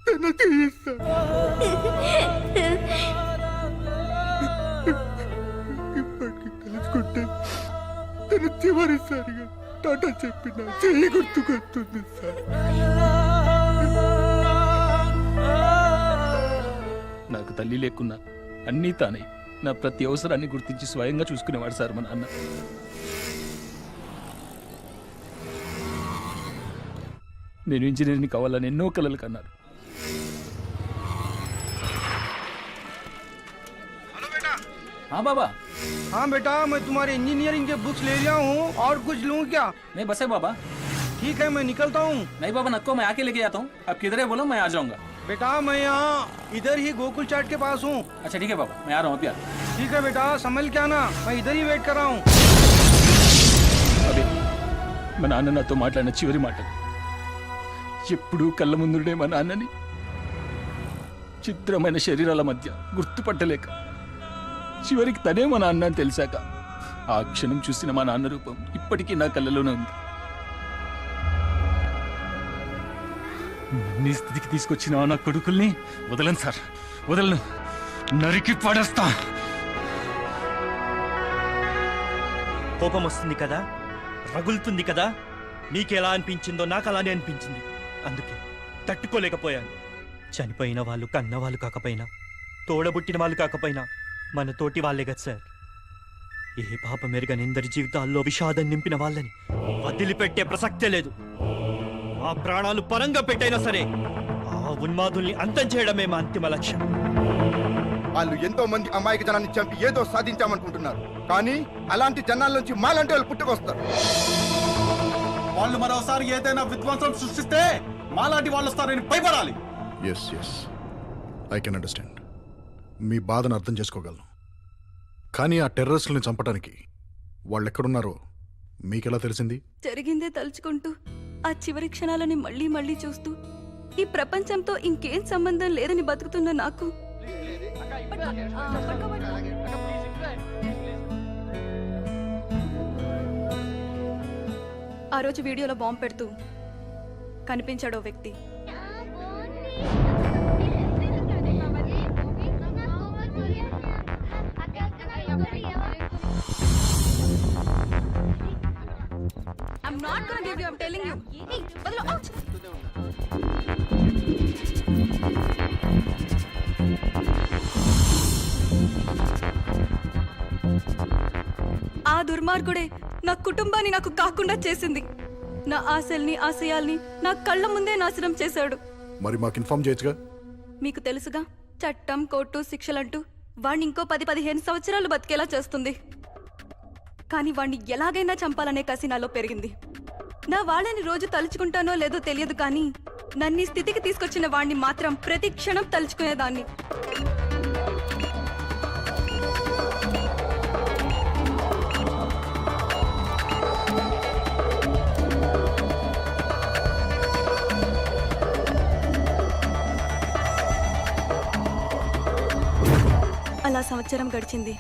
తన చేయిస్తా. ఇప్పటికి తెలుసుకుంటే తన చివరిసారిగా టాటా చెప్పిన చెయ్యి గుర్తుకొస్తుంది సార్. నాకు తల్లి లేకున్నా అన్నీ తానే నా ప్రతి అవసరాన్ని గుర్తించి స్వయంగా చూసుకునేవాడు సార్ మా నాన్న. నేను ఇంజనీర్ని కావాలని ఎన్నో కలలు కన్నారు. हाँ बाबा। हाँ बेटा, मैं तुम्हारे इंजीनियरिंग के बुक्स ले लिया हूँ और कुछ लूँ क्या? नहीं बस है बाबा। ठीक है, मैं निकलता हूँ। नहीं बाबा नको, मैं आके लेके जाता हूँ। अब किधर है बोलो, मैं आ जाऊंगा। बेटा मैं यहाँ इधर ही गोकुल चाट के पास हूँ। अच्छा ठीक है बाबा, मैं आ रहा हूँ अभी। ठीक है बेटा, संभल के आना, मैं इधर ही वेट कर रहा हूँ। అదే మా నాన్న నాతో మాట్లాడిన చివరి మాట. ఎప్పుడూ కళ్ళ ముందుండే మా నాన్నని చిత్రమైన శరీరాల మధ్య గుర్తుపట్టలేక చివరికి తనే మా నాన్న అని తెలిసాక ఆ క్షణం చూసిన మా నాన్న రూపం ఇప్పటికీ నా కళ్ళలోనే ఉంది. నీ స్థితికి తీసుకొచ్చిన నా కొడుకుల్ని వదలను సార్, వదలను, నరికి పడేస్తా. కోపం వస్తుంది కదా, రగులుతుంది కదా, మీకెలా అనిపించిందో నాకు అలానే అనిపించింది. అందుకే తట్టుకోలేకపోయాను. చనిపోయిన వాళ్ళు కన్న వాళ్ళు కాకపోయినా, తోడబుట్టిన వాళ్ళు కాకపోయినా మన తోటి వాళ్ళే కదా సార్. ఏ పాపం ఎరగని ఎందరి జీవితాల్లో విషాదం నింపిన వాళ్ళని వదిలిపెట్టే ప్రసక్తే లేదు. మా ప్రాణాలు పరంగా పెట్టైనా సరే ఆ ఉన్మాదుల్ని అంతం చేయడమే మా అంతిమ లక్ష్యం. వాళ్ళు ఎంతో మంది అమాయక జనాన్ని చంపి ఏదో సాధించామనుకుంటున్నారు, కానీ అలాంటి జనాల నుంచి మాలాంటి వాళ్ళు పుట్టుకొస్తారు. వాళ్ళు మరోసారి ఏదైనా విధ్వంసం సృష్టిస్తే మాలాంటి వాళ్ళు వస్తారని భయపడాలి. Yes yes, I can understand. మీ బాధను అర్థం చేసుకోగలను. కానీ ఆ టెర్రరిస్టులను చంపడానికి వాళ్ళు ఎక్కడున్నారో మీకెలా తెలిసింది? జరిగిందే తలుచుకుంటూ ఆ చివరి క్షణాలని మళ్ళీ మళ్ళీ చూస్తూ ఈ ప్రపంచంతో ఇంకేం సంబంధం లేదని బతుకుతున్న నాకు ఆ రోజు వీడియోలో బాంబు పెడుతూ కనిపించాడో వ్యక్తి. I'm not gonna give you, I'm telling you. Hey, badalo, ouch! ఆ దుర్మార్గుడే నా కుటుంబాన్ని నాకు కాకుండా చేసింది. నా ఆశల్ని, ఆశయాల్ని నా కళ్ళ ముందే నాశనం చేశాడు. మరి మాకు ఇన్ఫార్మ్ చేయొచ్చుగా? మీకు తెలుసుగా, చట్టం, కోర్టు, శిక్షలంటూ వాణ్ణి ఇంకో 10-15 సంవత్సరాలు బతికేలా చేస్తుంది. కానీ వాణ్ణి ఎలాగైనా చంపాలనే కసి నాలో పెరిగింది. నా వాళ్ళని రోజు తలుచుకుంటానో లేదో తెలియదు, కానీ నన్ను ఈ స్థితికి తీసుకొచ్చిన వాణ్ణి మాత్రం ప్రతి క్షణం తలుచుకునేదాన్ని. అలా సంవత్సరం గడిచింది.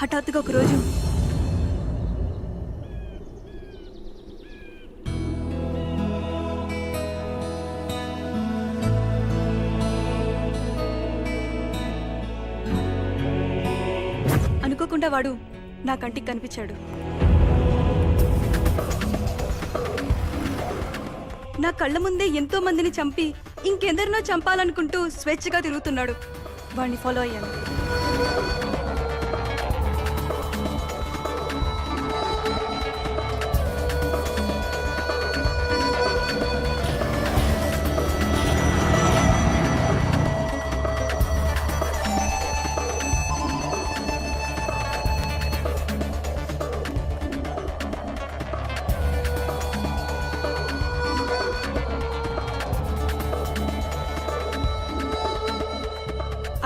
హఠాత్తుగా ఒకరోజు అనుకోకుండా వాడు నా కంటికి కనిపించాడు. నా కళ్ళ ముందే ఎంతో మందిని చంపి ఇంకెందరినో చంపాలనుకుంటూ స్వేచ్ఛగా తిరుగుతున్నాడు. వాడిని ఫాలో అయ్యాను.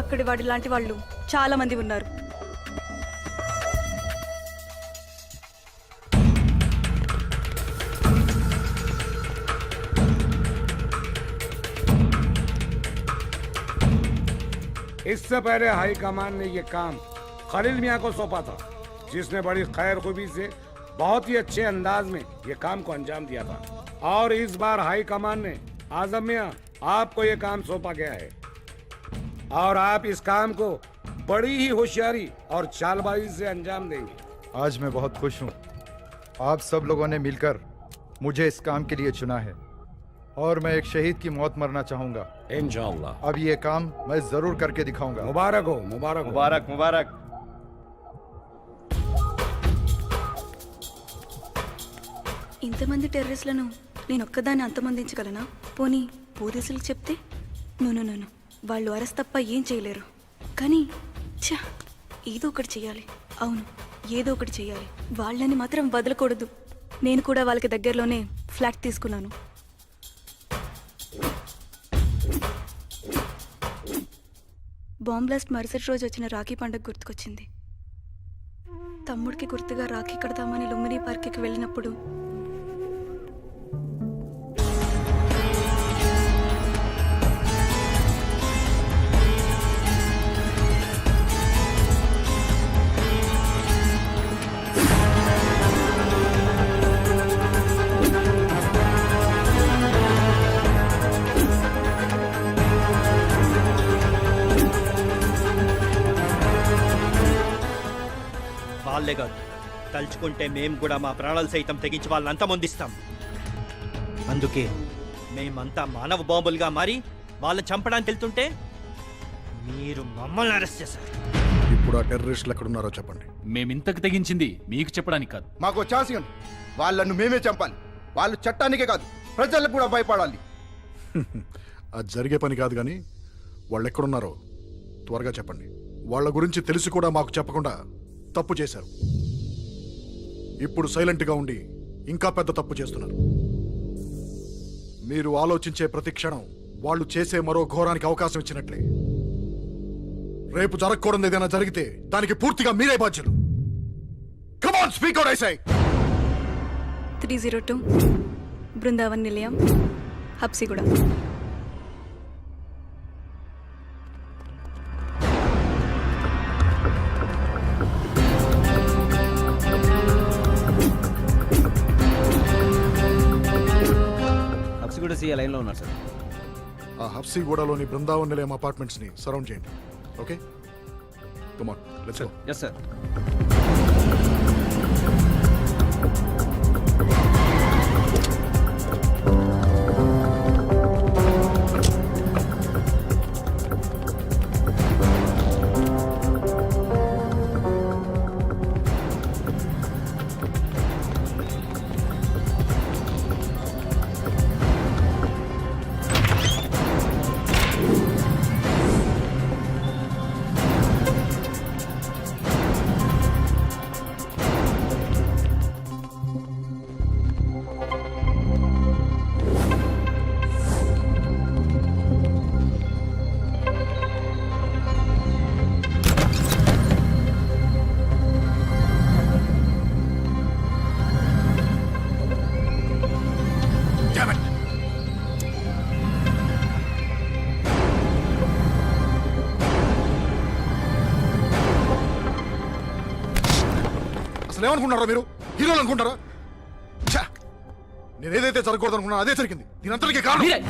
అక్కడి వాడి లాంటి వాళ్ళు చాలా మంది ఉన్నారు. इससे पहले हाईकमान ने ये काम खलील मियां को सौंपा था, जिसने बड़ी खैर खूबी से बहुत ही अच्छे अंदाज में ये काम को अंजाम दिया था। और इस बार हाईकमान ने आजम मियां आपको ये काम सौंपा गया है और आप इस काम को बड़ी ही होशियारी और चालबाजी से अंजाम देंगे। आज मैं बहुत खुश हूँ। आप सब लोगों ने मिलकर मुझे इस काम के लिए चुना है और मैं एक शहीद की मौत मरना चाहूंगा इंशाअल्लाह। अब ये काम मैं जरूर करके दिखाऊंगा। मुबारक हो, मुबारक हो। मुबारक मुबारक। ఇంతమంది టెర్రరిస్టులను నేను ఒక్కదాన్ని అంతమందించగలనా? పోనీ పోలీసులకు చెప్తే? నో, వాళ్ళు అరెస్ట్ తప్ప ఏం చేయలేరు. కానీ ఏదో ఒకటి చెయ్యాలి. అవును, ఏదో ఒకటి చెయ్యాలి. వాళ్ళని మాత్రం వదలకూడదు. నేను కూడా వాళ్ళకి దగ్గరలోనే ఫ్లాట్ తీసుకున్నాను. బాంబ్ బ్లాస్ట్ మరుసటి రోజు వచ్చిన రాఖీ పండుగ గుర్తుకొచ్చింది. తమ్ముడికి గుర్తుగా రాఖీ కడదామని లుంబిని పార్క్కి వెళ్ళినప్పుడు వాళ్ళే కాదు, తలుచుకుంటే మేము కూడా మా ప్రాణాలు సైతం తెగించి వాళ్ళని అంతమొందిస్తాం. అందుకే మేమంతా మానవ బాంబులుగా మారి వాళ్ళని చంపడానికి వెళ్తుంటే మీరు మమ్మల్ని అరెస్ట్ చేశారు. ఇప్పుడు ఆ టెర్రరిస్టులు ఎక్కడున్నారో చెప్పండి. మేమింతకు తెగించింది మీకు చెప్పడానికి కాదు. మాకు ఛాన్స్ ఇవ్వండి. వాళ్ళను మేమే చంపాలి. వాళ్ళు చట్టానికే కాదు ప్రజలకు కూడా భయపడాలి. అది జరిగే పని కాదు, కానీ వాళ్ళు ఎక్కడున్నారో త్వరగా చెప్పండి. వాళ్ళ గురించి తెలిసి కూడా మాకు చెప్పకుండా తప్పు చేశారు. ఇప్పుడు సైలెంట్గా ఉండి ఇంకా పెద్ద తప్పు చేస్తున్నారు. మీరు ఆలోచించే ప్రతి క్షణం వాళ్ళు చేసే మరో ఘోరానికి అవకాశం ఇచ్చినట్లే. రేపు జరగకూడదు ఏదైనా జరిగితే దానికి పూర్తిగా మీరే బాధ్యులు. Come on, speak out I say. 302 Brindavan నిలయం, హబ్సిగూడ. హబ్సిగూడ సీఏ లైన్లో ఉన్నారు సార్. ఆ హబ్సిగూడలోని బృందావన్ నిలయం అపార్ట్మెంట్స్ ని సరౌండ్ చేయండి. Okay, come on, let's go. Yes sir. ఏమనుకుంటారా మీరు? హీరోలు అనుకుంటారా? నేను ఏదైతే జరగకూడదు అనుకున్నా అదే జరిగింది. దీనంతటికీ కారణం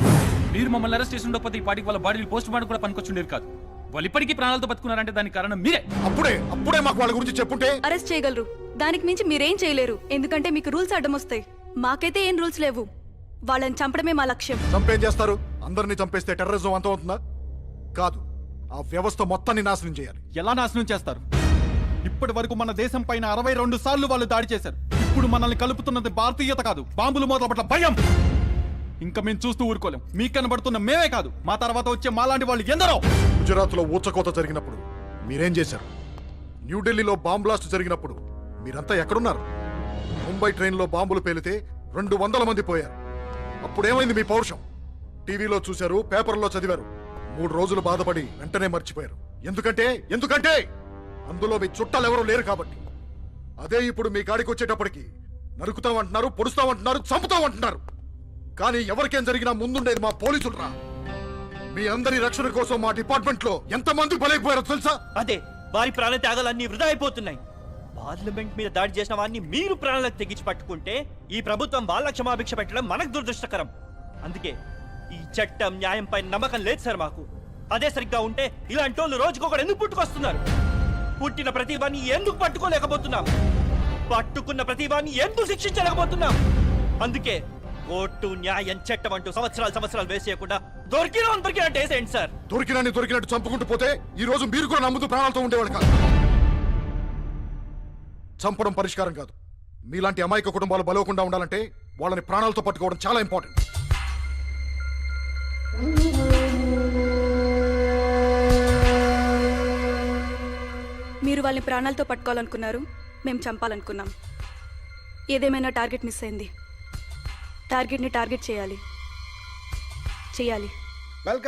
మీరు మమ్మల్ని అరెస్ట్ చేసి ఉండకపోతే ఈ పాటికి వాళ్ళ బాడీలు పోస్ట్ మార్టం కూడా పనికొచ్చుండేది కాదు. వాళ్ళు ఇప్పటికీ ప్రాణాలతో బతుకున్నారంటే దానికి కారణం మీరే. అప్పుడే మాకు వాళ్ళ గురించి చెప్పుంటే అరెస్ట్ చేయగలరు. దానికి మించి మీరేం చేయలేరు. ఎందుకంటే మీకు రూల్స్ అడ్డం వస్తాయి. మాకైతే ఏం రూల్స్ లేవు. వాళ్ళని చంపడమే మా లక్ష్యం. చంపేం చేస్తారు? అందరినీ చంపేస్తే టెర్రరిజం అంతమవుతుందా? కాదు, ఆ వ్యవస్థ మొత్తాన్ని నాశనం చేయాలి. ఎలా నాశనం చేస్తారు? ఇప్పటి వరకు మన దేశం పైన 62 సార్లు వాళ్ళు దాడి చేశారు. ఇప్పుడు మనల్ని కలుపుతున్నది భారతీయత కాదు, బాంబులు మూతల పట్ల భయం. ఇంకా మేము చూస్తూ ఊరుకోలేం. మీకు కనబడుతున్న మేమే కాదు, మా తర్వాత వచ్చే మాలాంటి వాళ్ళు ఎందరో. గుజరాత్ లో ఊచకోత జరిగినప్పుడు మీరేం చేశారు? న్యూఢిల్లీలో బాంబ్ బ్లాస్ట్ జరిగినప్పుడు మీరంతా ఎక్కడున్నారు? ముంబై ట్రైన్లో బాంబులు పేలితే 200 మంది పోయారు. అప్పుడేమైంది మీ పౌరుషం? టీవీలో చూశారు, పేపర్లో చదివారు. 3 రోజులు బాధపడి వెంటనే మర్చిపోయారు. ఎందుకంటే అందులో మీ చుట్టాలు ఎవరూ లేరు కాబట్టి. అదే ఇప్పుడు మీ కాడికి వచ్చేటప్పటికి నరుకుతామంటున్నారు, పొడుస్తామంటున్నారు, చంపుతామంటున్నారు. కానీ ఎవరికేం జరిగినా ముందుండేది మా పోలీసులు రా. మీ అందరి రక్షణ కోసం మా డిపార్ట్మెంట్ లో ఎంతమంది బలైపోయారో తెలుసా? అదే వారి ప్రాణ త్యాగాలన్నీ వృధా అయిపోతున్నాయి. పార్లమెంట్ మీద దాడి చేసిన వారిని మీరు ప్రాణాలకు తెగించి పట్టుకుంటే ఈ ప్రభుత్వం వాళ్ళ క్షమాభిక్ష పెట్టడం మనకు దురదృష్టకరం. అందుకే ఈ చట్టం న్యాయం పైన నమ్మకం లేదు సార్ మాకు. అదే సరిగ్గా ఉంటే ఇలాంటి వాళ్ళు రోజుకొకడు ఎందుకు పుట్టుకొస్తున్నారు? పుట్టిన ప్రతిభాన్ని ఎందుకు పట్టుకోలేకపోతున్నాం? పట్టుకున్న ప్రతిభాన్ని ఎందుకు శిక్షించలేకపోతున్నాం? అందుకే కోర్టు, న్యాయం, చట్టం అంటూ సంవత్సరాలు వేసేయకుండా దొరికినట్టు వేసేయండి సార్. దొరికినట్టు చంపుకుంటూ పోతే ఈ రోజు మీరు కూడా నమ్ముతూ ప్రాణాలతో ఉండేవాళ్ళు కాదు. చంపడం పరిష్కారం కాదు. మీలాంటి అమాయక కుటుంబాలు బలవకుండా ఉండాలంటే వాళ్ళని ప్రాణాలతో పట్టుకోవడం చాలా ఇంపార్టెంట్. మీరు వాళ్ళని ప్రాణాలతో పట్టుకోవాలనుకున్నారు, మేము చంపాలనుకున్నాం. ఏదేమైనా టార్గెట్ మిస్ అయింది. టార్గెట్ని టార్గెట్ చేయాలి. వెల్కమ్